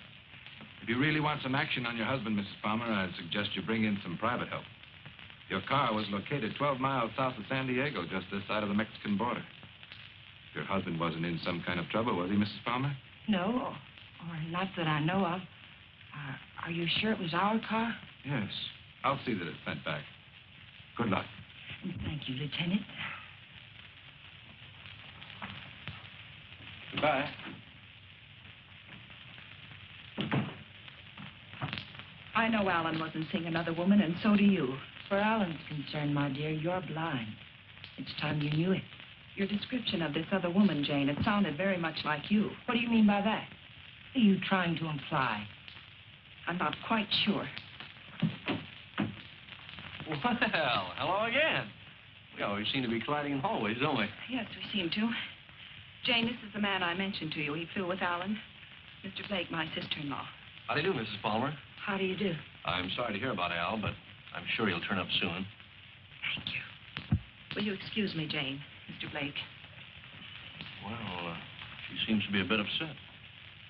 If you really want some action on your husband, Mrs. Palmer, I'd suggest you bring in some private help. Your car was located 12 miles south of San Diego, just this side of the Mexican border. Your husband wasn't in some kind of trouble, was he, Mrs. Palmer? No, or not that I know of. Are you sure it was our car? Yes. I'll see that it's sent back. Good luck. Thank you, Lieutenant. Goodbye. I know Alan wasn't seeing another woman, and so do you. Where Alan's concerned, my dear, you're blind. It's time you knew it. Your description of this other woman, Jane, it sounded very much like you. What do you mean by that? What are you trying to imply? I'm not quite sure. Well, hello again. We always seem to be colliding in hallways, don't we? Yes, we seem to. Jane, this is the man I mentioned to you. He flew with Alan. Mr. Blake, my sister-in-law. How do you do, Mrs. Palmer? How do you do? I'm sorry to hear about Al, but I'm sure he'll turn up soon. Thank you. Will you excuse me, Jane, Mr. Blake? Well, she seems to be a bit upset.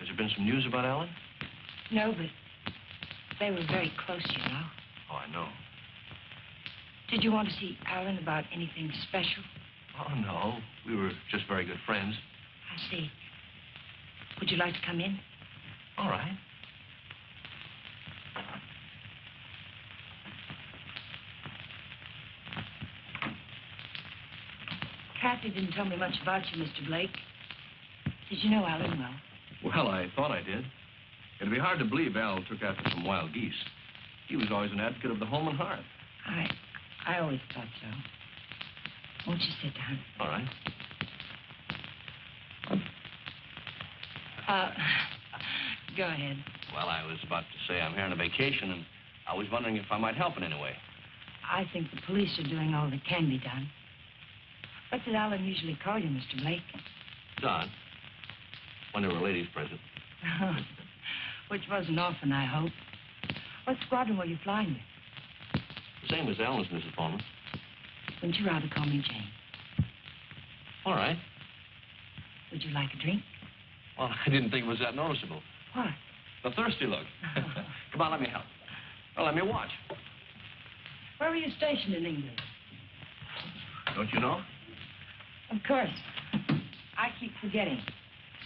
Has there been some news about Alan? No, but they were very close, you know. Oh, I know. Did you want to see Alan about anything special? Oh, no. We were just very good friends. I see. Would you like to come in? All right. Kathy didn't tell me much about you, Mr. Blake. Did you know Alan well? Well, I thought I did. It'd be hard to believe Al took after some wild geese. He was always an advocate of the home and hearth. I always thought so. Won't you sit down? All right. Go ahead. Well, I was about to say I'm here on a vacation, and I was wondering if I might help in any way. I think the police are doing all that can be done. What did Alan usually call you, Mr. Blake? Don. When there were ladies present. Which wasn't often, I hope. What squadron were you flying with? The same as Alan's, Mrs. Palmer. Wouldn't you rather call me Jane? All right. Would you like a drink? Well, I didn't think it was that noticeable. What? The thirsty look. Come on, let me help. Well, let me watch. Where were you stationed in England? Don't you know? Of course. I keep forgetting.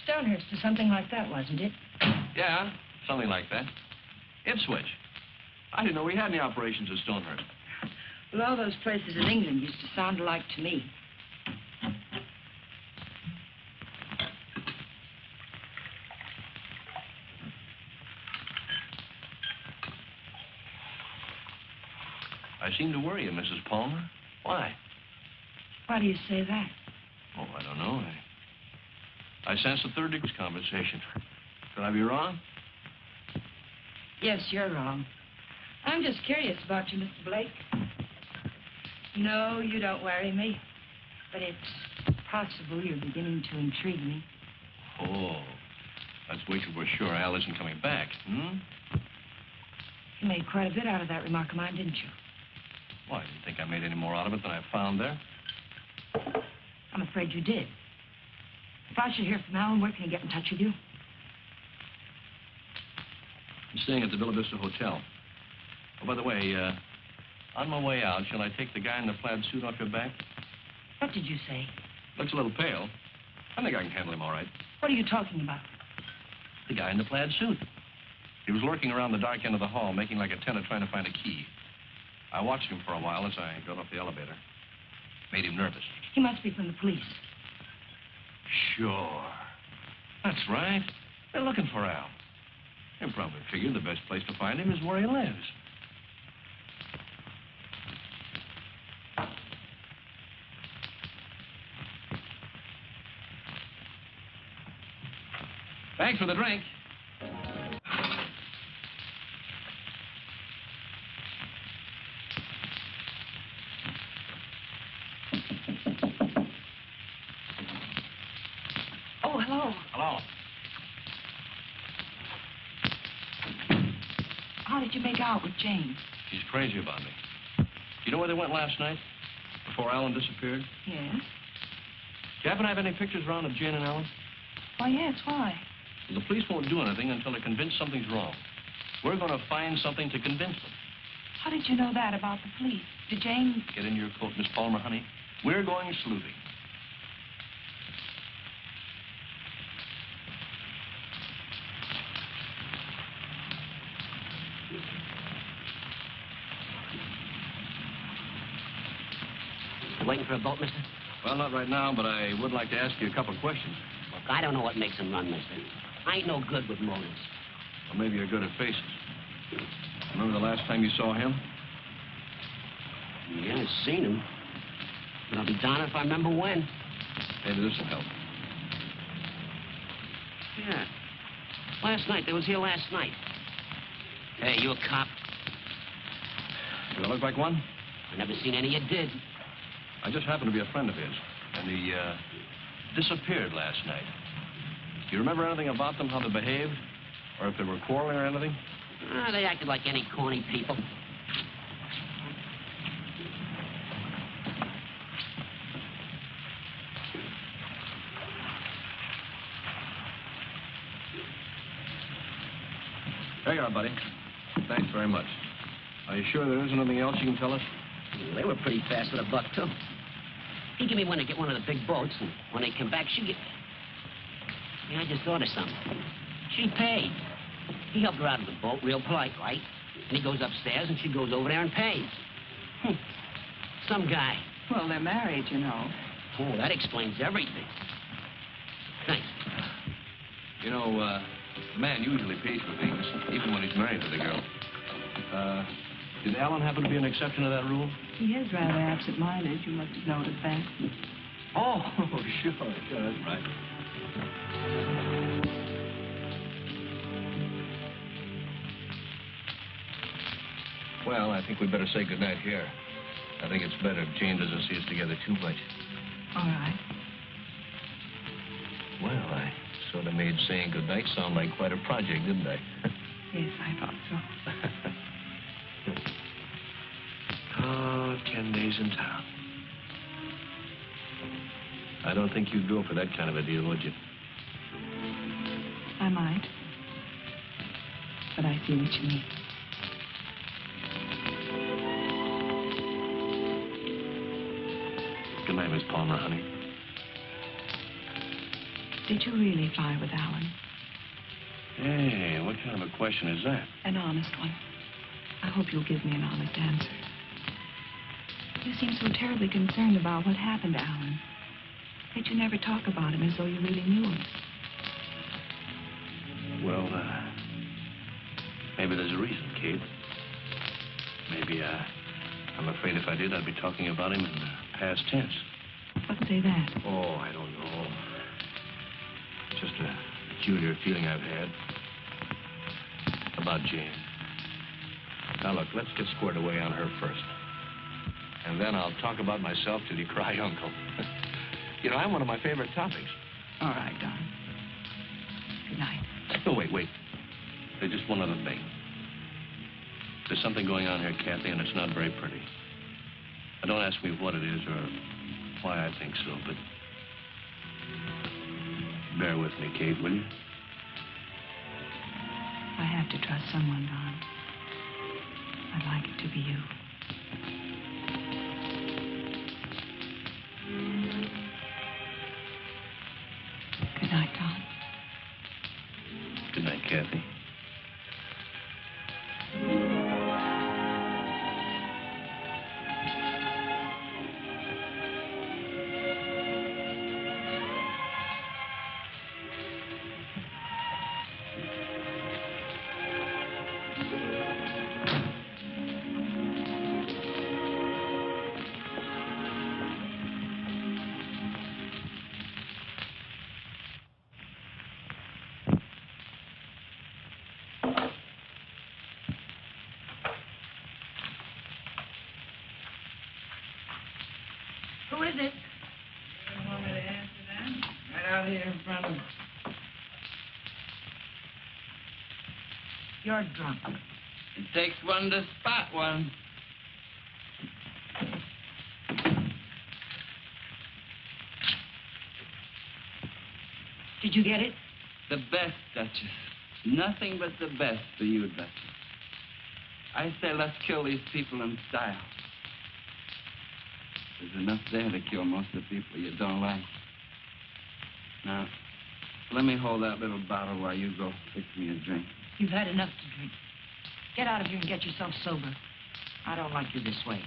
Stonehurst or something like that, wasn't it? Yeah, something like that. Ipswich. I didn't know we had any operations at Stonehurst. Well, all those places in England used to sound alike to me. I seem to worry you, Mrs. Palmer. Why? Why do you say that? Oh, I don't know. I sense a third degree conversation. Could I be wrong? Yes, you're wrong. I'm just curious about you, Mr. Blake. No, you don't worry me. But it's possible you're beginning to intrigue me. Oh, let's wait till we're sure Al isn't coming back, You made quite a bit out of that remark of mine, didn't you? Why, you think I made any more out of it than I found there? I'm afraid you did. If I should hear from Alan, where can he get in touch with you? I'm staying at the Villa Vista Hotel. Oh, by the way, on my way out, shall I take the guy in the plaid suit off your back? What did you say? Looks a little pale. I think I can handle him all right. What are you talking about? The guy in the plaid suit. He was lurking around the dark end of the hall, making like a tenant trying to find a key. I watched him for a while as I got off the elevator. Made him nervous. He must be from the police. Sure. That's right. They're looking for Al. They probably figured the best place to find him is where he lives. Thanks for the drink. Oh, hello. Hello. How did you make out with Jane? She's crazy about me. You know where they went last night? Before Alan disappeared? Yes. Do you happen to have any pictures around of Jane and Alan? Why, yes, why? Well, the police won't do anything until they're convinced something's wrong. We're going to find something to convince them. How did you know that about the police? Did Jane... Get into your coat, Miss Palmer, honey. We're going sleuthing. Waiting for a boat, mister? Well, not right now, but I would like to ask you a couple of questions. Look, I don't know what makes them run, mister. I ain't no good with motives. Well, maybe you're good at faces. Remember the last time you saw him? Yeah, I've seen him. But I'll be darned if I remember when. Maybe this will help. Yeah. Last night. They was here last night. Hey, you a cop? Do I look like one? I never seen any you did. I just happen to be a friend of his. And he, disappeared last night. Do you remember anything about them, how they behaved? Or if they were quarreling or anything? They acted like any corny people. There you are, buddy. Thanks very much. Are you sure there isn't anything else you can tell us? They were pretty fast with a buck, too. He gave me one to get one of the big boats, and when they came back, she get... Yeah, I just thought of something. She paid. He helped her out of the boat, real polite, right? And he goes upstairs, and she goes over there and pays. Some guy. Well, they're married, you know. Oh, that explains everything. Thanks. You know, a man usually pays for things, even when he's married to the girl. Did Alan happen to be an exception to that rule? He is rather absent-minded. You must have noticed that. Oh, sure, that's right. Well, I think we'd better say goodnight here. I think it's better if Jane doesn't see us together too much. All right. Well, I sort of made saying goodnight sound like quite a project, didn't I? Yes, I thought so. Oh, 10 days in town. I don't think you'd go for that kind of a deal, would you? I might. But I see what you mean. Good night, Miss Palmer, honey. Did you really fly with Alan? Hey, what kind of a question is that? An honest one. I hope you'll give me an honest answer. You seem so terribly concerned about what happened to Alan. Yet you never talk about him as though you really knew him. Well, maybe there's a reason, Kate. Maybe, I'm afraid if I did, I'd be talking about him in the past tense. What say that? Oh, I don't know. Just a peculiar feeling I've had about Jane. Now, look, let's get squared away on her first. And then I'll talk about myself till you cry uncle. You know, I'm one of my favorite topics. All right, Don. Good night. Oh, wait. There's just one other thing. There's something going on here, Kathy, and it's not very pretty. Now, don't ask me what it is or why I think so, but bear with me, Kate, will you? I have to trust someone, Don. I'd like it to be you. Good night, Don. Good night, Kathy. Who is it? You want me to answer that? Right out here in front of me. You're drunk. It takes one to spot one. Did you get it? The best, Duchess. Nothing but the best for you, Duchess. I say let's kill these people in style. There's enough there to kill most of the people you don't like. Now, let me hold that little bottle while you go fix me a drink. You've had enough to drink. Get out of here and get yourself sober. I don't like you this way.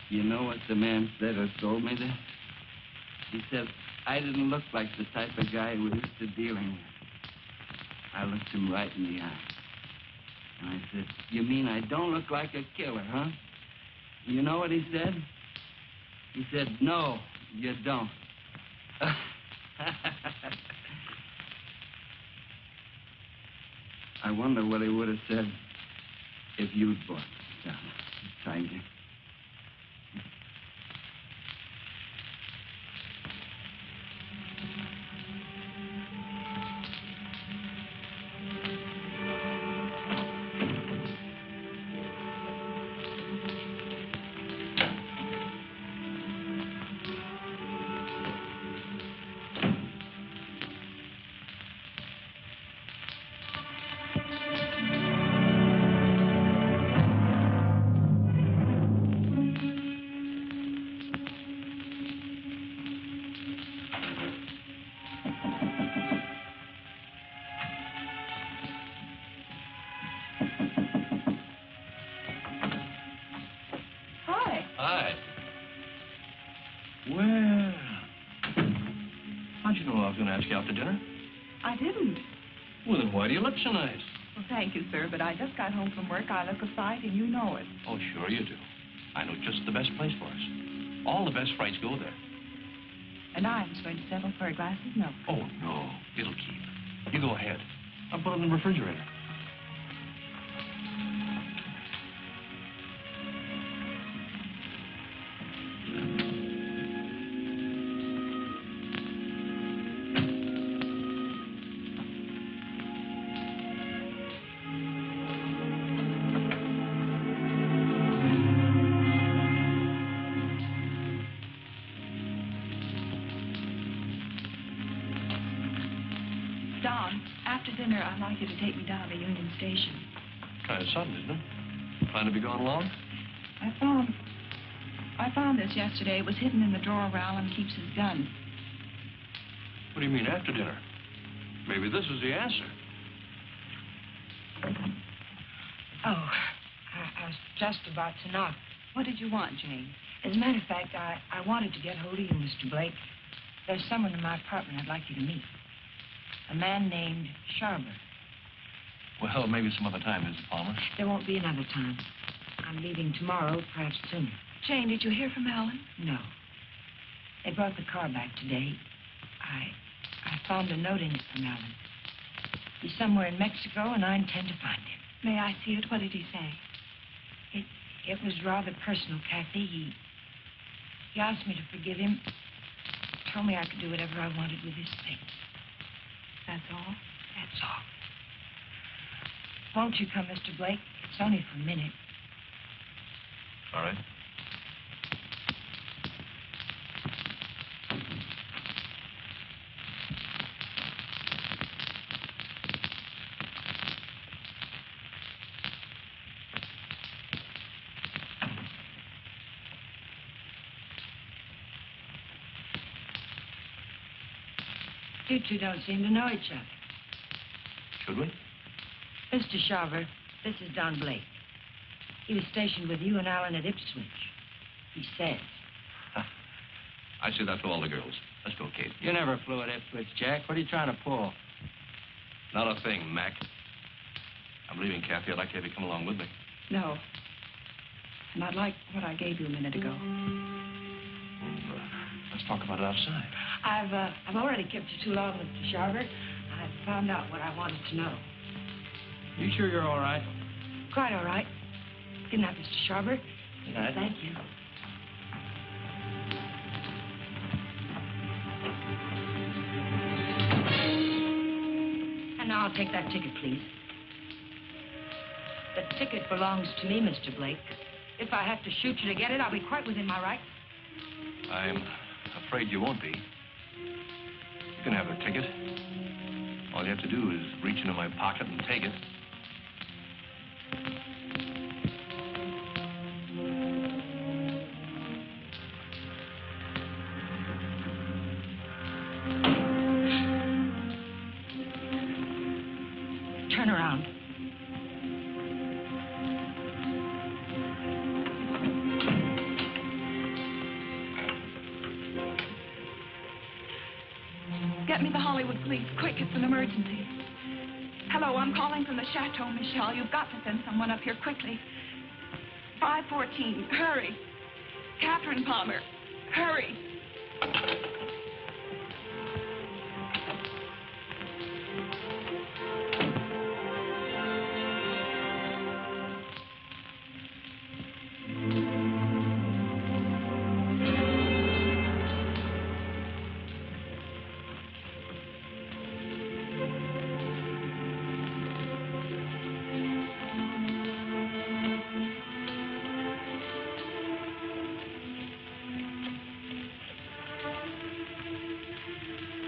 You know what the man said who told me this? He said I didn't look like the type of guy we're used to dealing with. I looked him right in the eye. And I said, you mean I don't look like a killer, huh? You know what he said? He said, no, you don't. I wonder what he would have said if you'd bought the tiger. Ask you out to dinner? I didn't. Well, then why do you look so nice? Well, thank you, sir, but I just got home from work. I look a sight, and you know it. Oh, sure you do. I know just the best place for us. All the best frights go there. And I was going to settle for a glass of milk. Oh, no. It'll keep. You go ahead. I'll put it in the refrigerator. After dinner, I'd like you to take me down to Union Station. Kind of sudden, isn't it? Plan to be gone long? I found this yesterday. It was hidden in the drawer where Alan keeps his gun. What do you mean, after dinner? Maybe this is the answer. Oh, I was just about to knock. What did you want, Jane? As a matter of fact, I wanted to get hold of you, Mr. Blake. There's someone in my apartment I'd like you to meet. A man named Stromberg. Well, maybe some other time, Mrs. Palmer. There won't be another time. I'm leaving tomorrow, perhaps sooner. Jane, did you hear from Alan? No. They brought the car back today. I found a note in it from Alan. He's somewhere in Mexico, and I intend to find him. May I see it? What did he say? It was rather personal, Kathy. He asked me to forgive him. Told me I could do whatever I wanted with his things. That's all? That's all. Won't you come, Mr. Blake? It's only for a minute. All right. You two don't seem to know each other. Should we? Mr. Shaver, this is Don Blake. He was stationed with you and Alan at Ipswich. He says. I say that to all the girls. Let's go, Kate. You never flew at Ipswich, Jack. What are you trying to pull? Not a thing, Mac. I'm leaving, Kathy. I'd like to have you come along with me. No. And I'd like what I gave you a minute ago. Let's talk about it outside. I've already kept you too long, Mr. Shaver. I found out what I wanted to know. You sure you're all right? Quite all right. Good night, Mr. Shaver. Good night. Thank you. And now I'll take that ticket, please. The ticket belongs to me, Mr. Blake. If I have to shoot you to get it, I'll be quite within my rights. I'm afraid you won't be. You can have the ticket. All you have to do is reach into my pocket and take it. Turn around. Get me the Hollywood police. Quick, it's an emergency. Hello, I'm calling from the Chateau Michel. You've got to send someone up here quickly. 514. Hurry. Catherine Palmer. Hurry.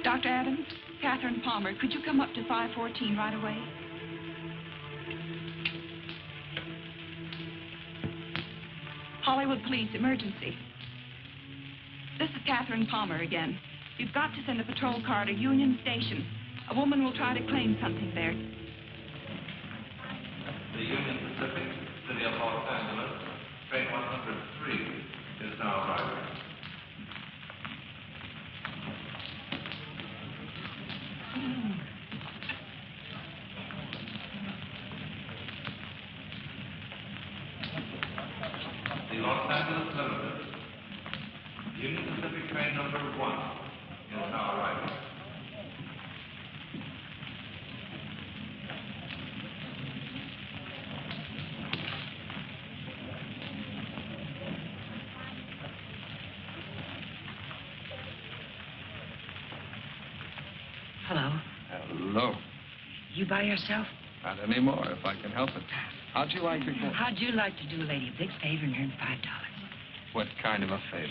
Dr. Adams, Catherine Palmer, could you come up to 514 right away? Hollywood Police, emergency. This is Catherine Palmer again. You've got to send a patrol car to Union Station. A woman will try to claim something there. The Union Pacific, City of Los Angeles, train 103 is now arriving. The Los Angeles Limited, Union Pacific train number 1 is now arriving. Hello. Hello. You by yourself? Not anymore, if I can help it. How'd you like to go? How'd you like to do a lady a big favor and earn $5? What kind of a favor?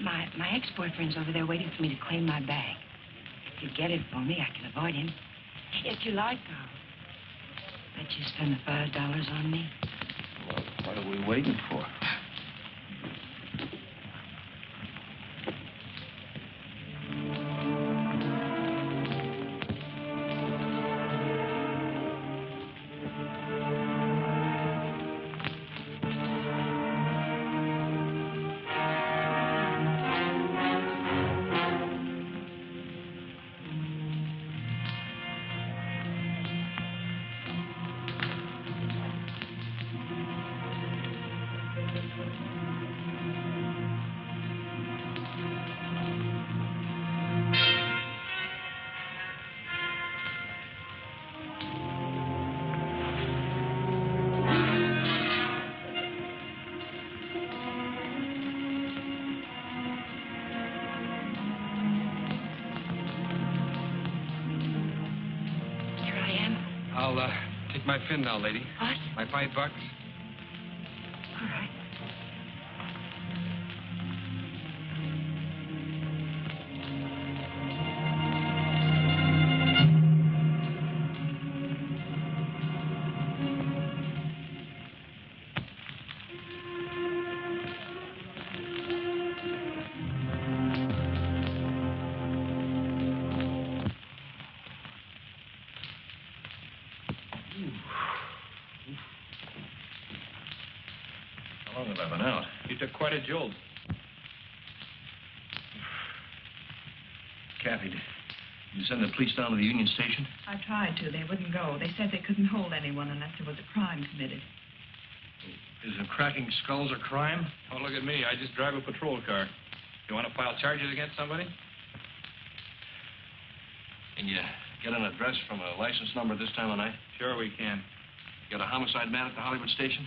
My ex-boyfriend's over there waiting for me to claim my bag. If you get it for me, I can avoid him. If you like, I'll let you spend the $5 on me. Well, what are we waiting for? I'll take my fin now, lady. What? My $5. All right. How long have I been out? You took quite a jolt. Kathy, did you send the police down to the Union Station? I tried to. They wouldn't go. They said they couldn't hold anyone unless there was a crime committed. Isn't cracking skulls a crime? Oh, look at me. I just drive a patrol car. You want to file charges against somebody? Can you get an address from a license number this time of night? Sure we can. Got a homicide man at the Hollywood station?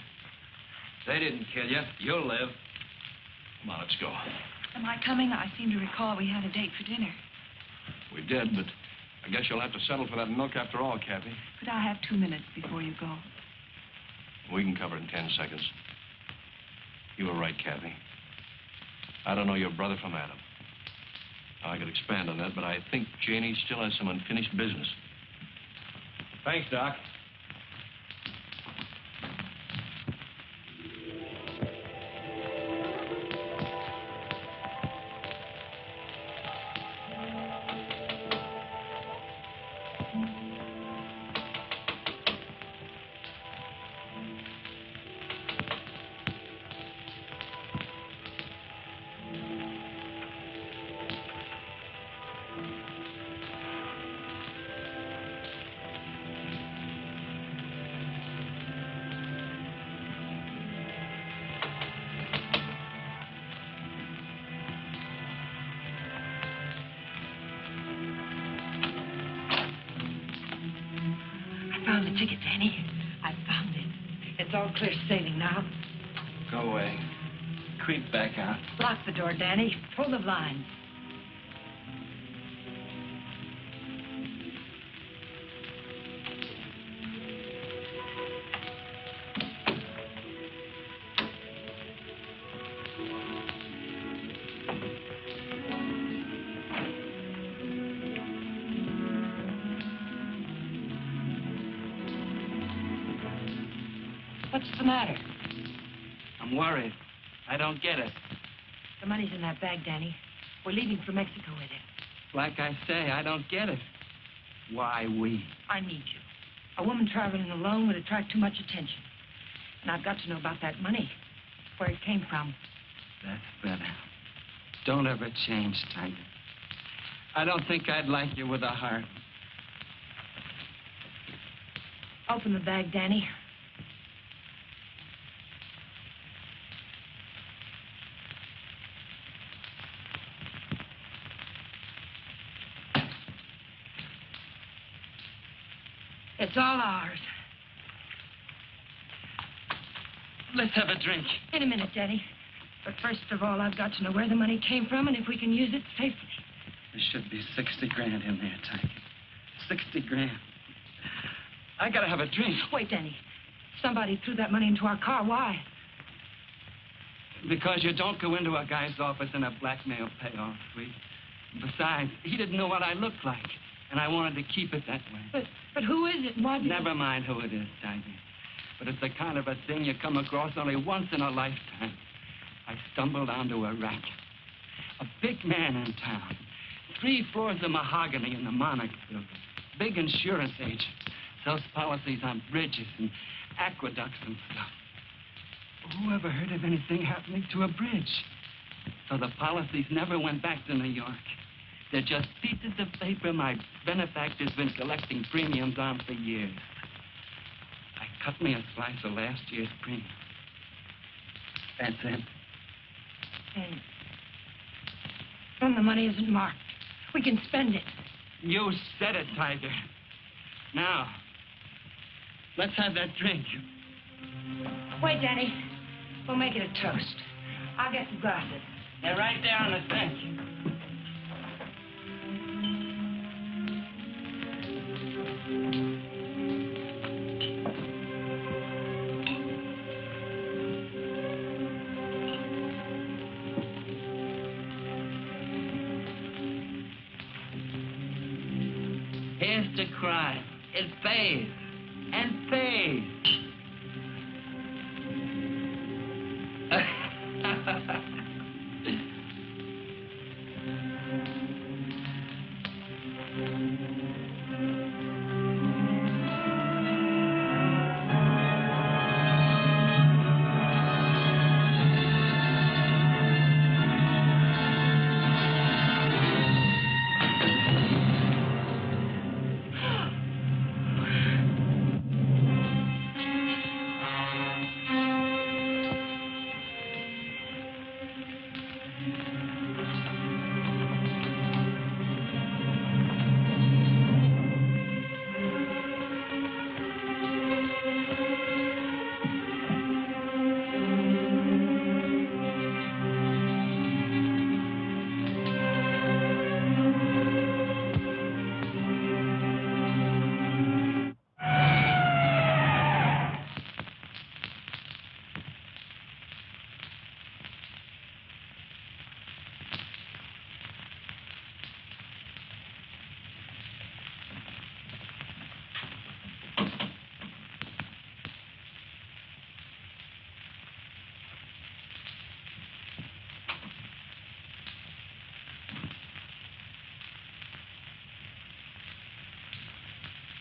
They didn't kill you. You'll live. Come on, let's go. Am I coming? I seem to recall we had a date for dinner. We did, but I guess you'll have to settle for that milk after all, Kathy. Could I have 2 minutes before you go? We can cover it in 10 seconds. You were right, Kathy. I don't know your brother from Adam. I could expand on that, but I think Janie still has some unfinished business. Thanks, Doc. Found the ticket, Danny. I found it. It's all clear sailing now. Go away. Creep back out. Lock the door, Danny. Pull the blinds. What's the matter? I'm worried. I don't get it. The money's in that bag, Danny. We're leaving for Mexico with it. Like I say, I don't get it. Why we? I need you. A woman traveling alone would attract too much attention. And I've got to know about that money. Where it came from. That's better. Don't ever change, Tiger. I don't think I'd like you with a heart. Open the bag, Danny. It's all ours. Let's have a drink. In a minute, Danny. But first of all, I've got to know where the money came from and if we can use it safely. There should be 60 grand in there, Tiger. 60 grand. I gotta have a drink. Wait, Danny. Somebody threw that money into our car. Why? Because you don't go into a guy's office in a blackmail payoff, sweet. Besides, he didn't know what I looked like. And I wanted to keep it that way. But who is it? What? Never mind who it is, Tiger. But it's the kind of a thing you come across only once in a lifetime. I stumbled onto a rat. A big man in town. 3 floors of mahogany in the Monarch building. Big insurance agent. Sells policies on bridges and aqueducts and stuff. Who ever heard of anything happening to a bridge? So the policies never went back to New York. They're just pieces of paper my benefactor's been collecting premiums on for years. I cut me a slice of last year's premium. That's it. And the money isn't marked. We can spend it. You said it, Tiger. Now, let's have that drink. Wait, Danny. We'll make it a toast. I'll get some glasses. They're right there on the bench. Here's the crime. It pays. And pays.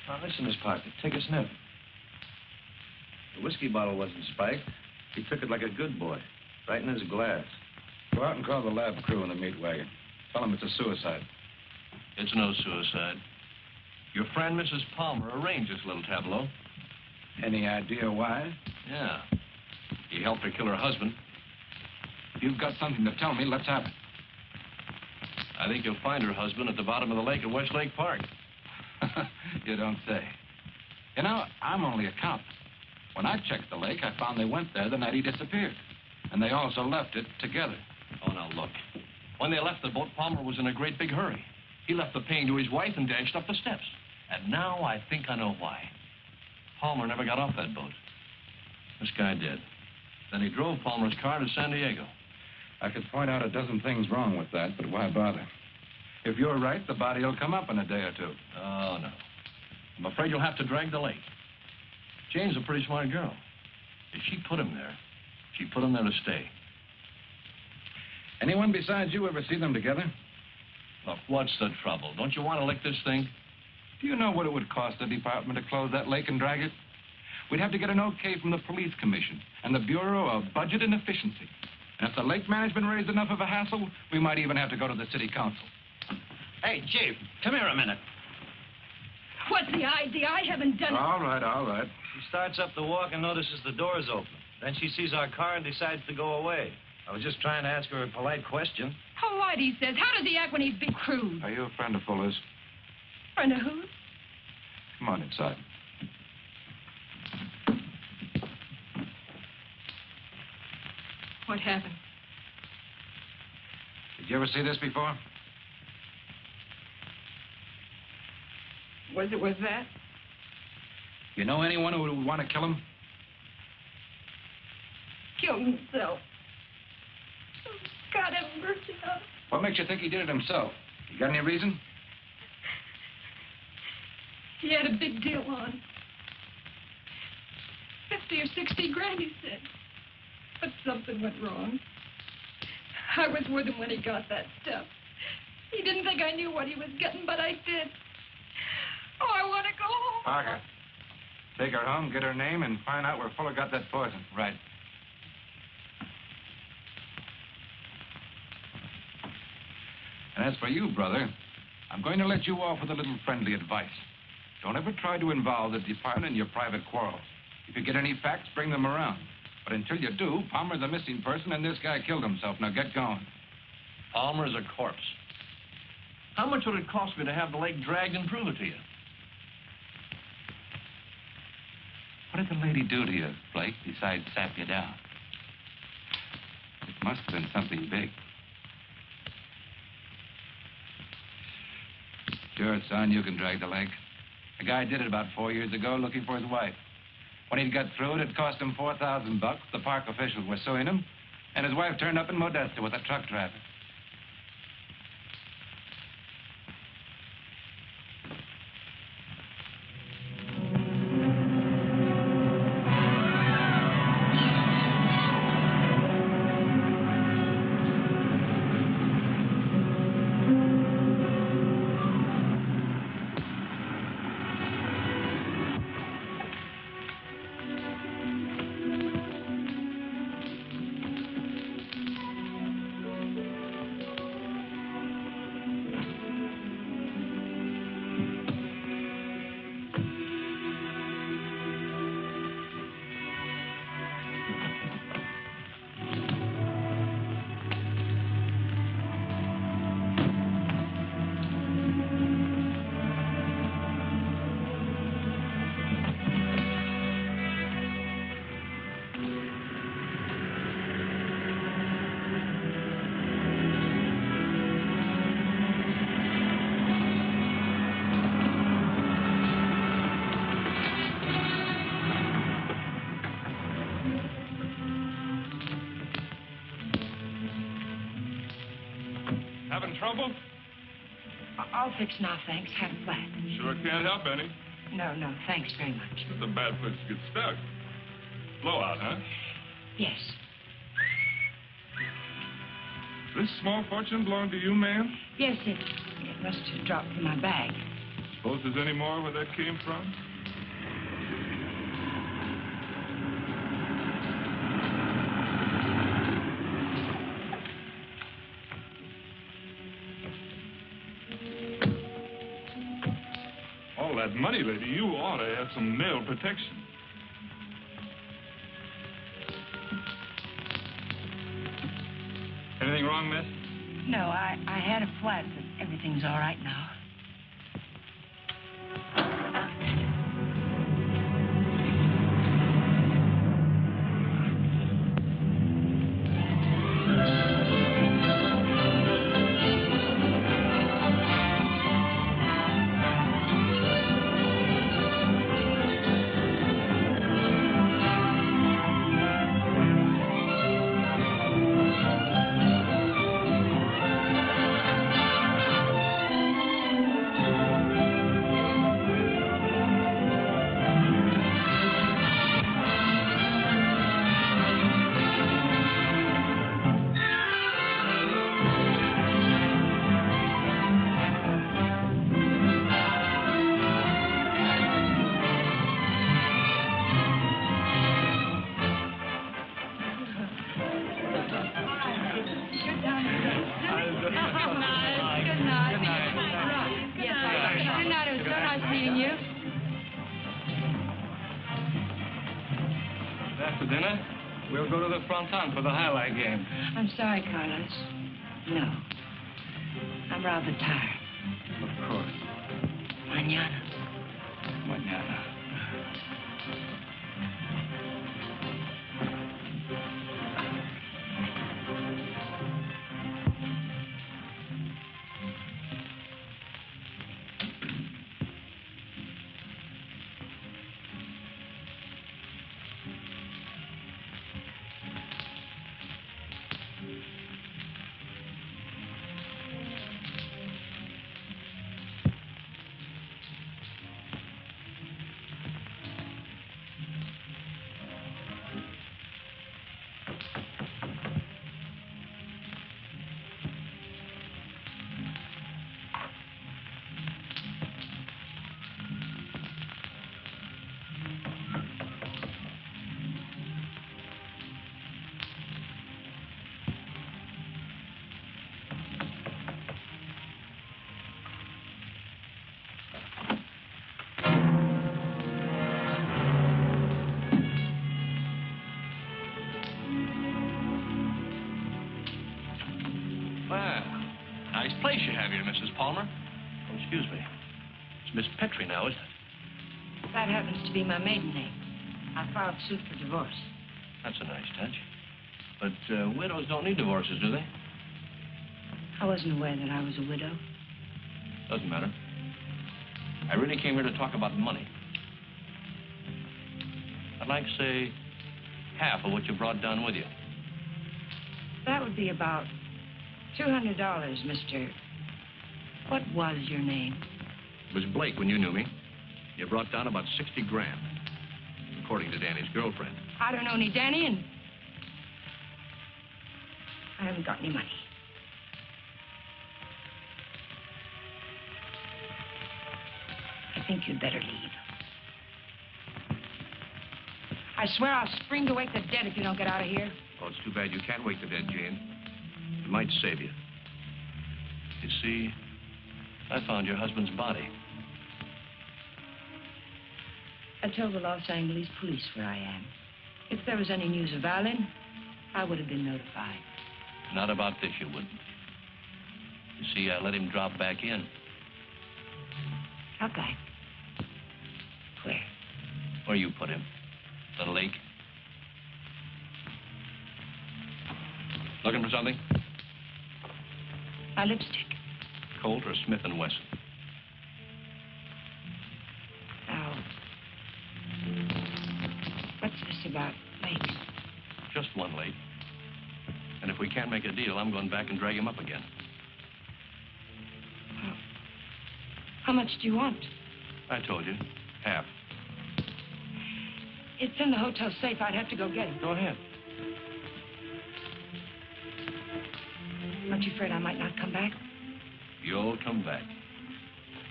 Now, listen, Miss Parker, take a sniff. The whiskey bottle wasn't spiked. He took it like a good boy, right in his glass. Go out and call the lab crew in the meat wagon. Tell them it's a suicide. It's no suicide. Your friend, Mrs. Palmer, arranged this little tableau. Any idea why? Yeah. He helped her kill her husband. If you've got something to tell me, let's have it. I think you'll find her husband at the bottom of the lake at Westlake Park. You don't say. You know, I'm only a cop. When I checked the lake, I found they went there the night he disappeared. And they also left it together. Oh, now, look. When they left the boat, Palmer was in a great big hurry. He left the pane to his wife and dashed up the steps. And now I think I know why. Palmer never got off that boat. This guy did. Then he drove Palmer's car to San Diego. I could point out a dozen things wrong with that, but why bother? If you're right, the body will come up in a day or two. Oh, no. I'm afraid you'll have to drag the lake. Jane's a pretty smart girl. If she put him there, she put him there to stay. Anyone besides you ever see them together? Look, what's the trouble? Don't you want to lick this thing? Do you know what it would cost the department to close that lake and drag it? We'd have to get an okay from the police commission and the Bureau of Budget and Efficiency. And if the lake management raised enough of a hassle, we might even have to go to the city council. Hey, Chief, come here a minute. What's the idea? I haven't done it. All right, all right. She starts up the walk and notices the door's open. Then she sees our car and decides to go away. I was just trying to ask her a polite question. Polite, he says. How does he act when he's big crude? Are you a friend of Fuller's? Friend of whose? Come on inside. What happened? Did you ever see this before? Was it that? You know anyone who would want to kill him? Killed himself. Oh, God have mercy on him. What makes you think he did it himself? You got any reason? He had a big deal on. 50 or 60 grand, he said. But something went wrong. I was with him when he got that stuff. He didn't think I knew what he was getting, but I did. Oh, I want to go home. Parker, take her home, get her name, and find out where Fuller got that poison. Right. And as for you, brother, I'm going to let you off with a little friendly advice. Don't ever try to involve the department in your private quarrels. If you get any facts, bring them around. But until you do, Palmer's a missing person, and this guy killed himself. Now get going. Palmer's a corpse. How much would it cost me to have the leg dragged and prove it to you? What did the lady do to you, Blake, besides sap you down? It must have been something big. Sure, son, you can drag the leg. A guy did it about 4 years ago looking for his wife. When he'd got through it cost him $4,000. The park officials were suing him, and his wife turned up in Modesto with a truck driver. Having trouble? I'll fix now, thanks. Have a flat. Sure can't help any. No, thanks very much. It's a bad place to get stuck. Blowout, huh? Yes. This small fortune belong to you, ma'am? Yes, it must have dropped in my bag. Suppose there's any more where that came from? All that money, lady, you ought to have some mail protection. Anything wrong, miss? No, I had a flat, but everything's all right now. For the highlight game. I'm sorry, Carlos. No. I'm rather tired. Of course. Mañana. Mañana. nice place you have here, Mrs. Palmer. Oh, excuse me. It's Miss Petrie now, isn't it? That happens to be my maiden name. I filed suit for divorce. That's a nice touch. But widows don't need divorces, do they? I wasn't aware that I was a widow. Doesn't matter. I really came here to talk about money. I'd like, say, half of what you brought down with you. That would be about $200, Mr. What was your name? It was Blake when you knew me. You brought down about 60 grand, according to Danny's girlfriend. I don't know any Danny, and I haven't got any money. I think you'd better leave. I swear I'll spring to wake the dead if you don't get out of here. Oh, it's too bad you can't wake the dead, Jane. It might save you. You see, I found your husband's body. I told the Los Angeles police where I am. If there was any news of Alan, I would have been notified. Not about this, you wouldn't. You see, I let him drop back in. Drop back? Where? Where you put him. The lake. Looking for something? My lipstick. Colt or Smith & Wesson? Now, what's this about lakes? Just one lake. And if we can't make a deal, I'm going back and drag him up again. How much do you want? I told you. Half. It's in the hotel safe. I'd have to go get it. Go ahead. Aren't you afraid I might not come back? You'll come back.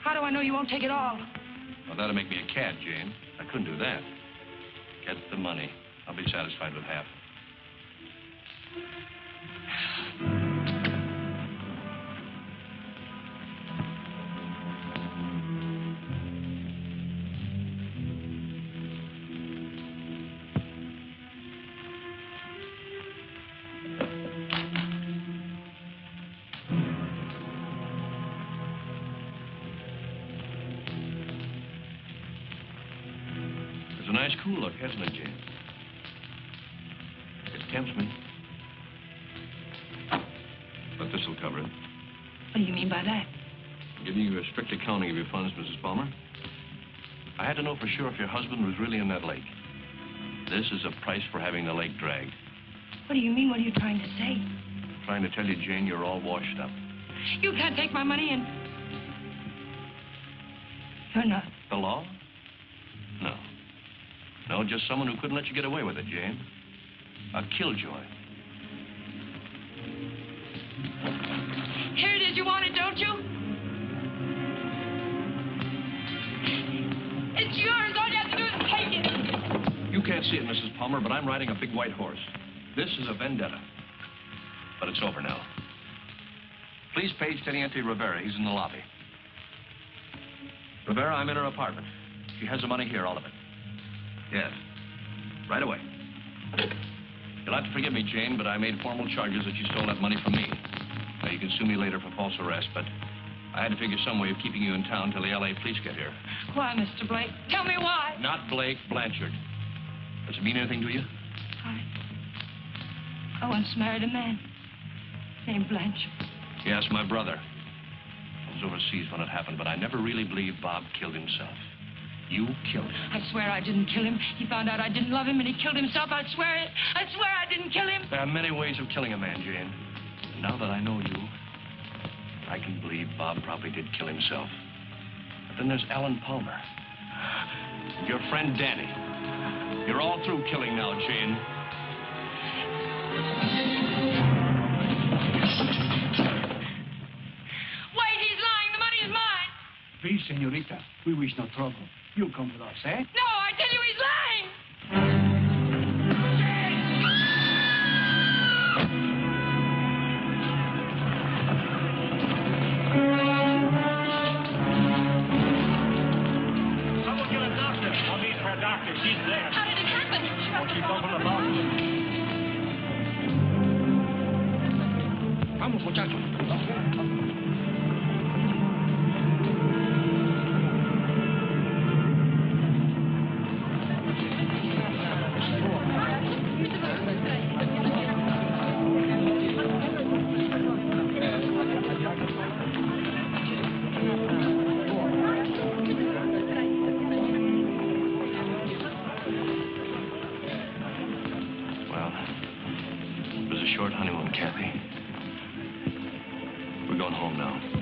How do I know you won't take it all? Well, that'll make me a cad, Jane. I couldn't do that. Get the money. I'll be satisfied with half. It's a nice cool look, hasn't it, Jane? It tempts me. But this'll cover it. What do you mean by that? I'm giving you a strict accounting of your funds, Mrs. Palmer. I had to know for sure if your husband was really in that lake. This is a price for having the lake dragged. What do you mean? What are you trying to say? I'm trying to tell you, Jane, you're all washed up. You can't take my money and... You're not. The law? No. No, just someone who couldn't let you get away with it, Jane. A killjoy. Here it is. You want it, don't you? It's yours. All you have to do is take it. You can't see it, Mrs. Palmer, but I'm riding a big white horse. This is a vendetta. But it's over now. Please page Teniente Rivera. He's in the lobby. Rivera, I'm in her apartment. She has the money here, all of it. Yes. Right away. You'll have to forgive me, Jane, but I made formal charges that you stole that money from me. Now, you can sue me later for false arrest, but I had to figure some way of keeping you in town till the L.A. police get here. Why, Mr. Blake? Tell me why. Not Blake, Blanchard. Does it mean anything to you? I once married a man named Blanchard. Yes, my brother. I was overseas when it happened, but I never really believed Bob killed himself. You killed him. I swear I didn't kill him. He found out I didn't love him and he killed himself. I swear it. I swear I didn't kill him. There are many ways of killing a man, Jane. And now that I know you, I can believe Bob probably did kill himself. But then there's Alan Palmer. Your friend Danny. You're all through killing now, Jane. Wait, he's lying. The money is mine. Please, senorita, we wish no trouble. You come with us, eh? No, I tell you he's lying. Someone get a doctor. I'll need for a doctor. She's there. How did it happen? Oh, she's over the mountain. Vamos, muchachos. short honeymoon, Kathy. We're going home now.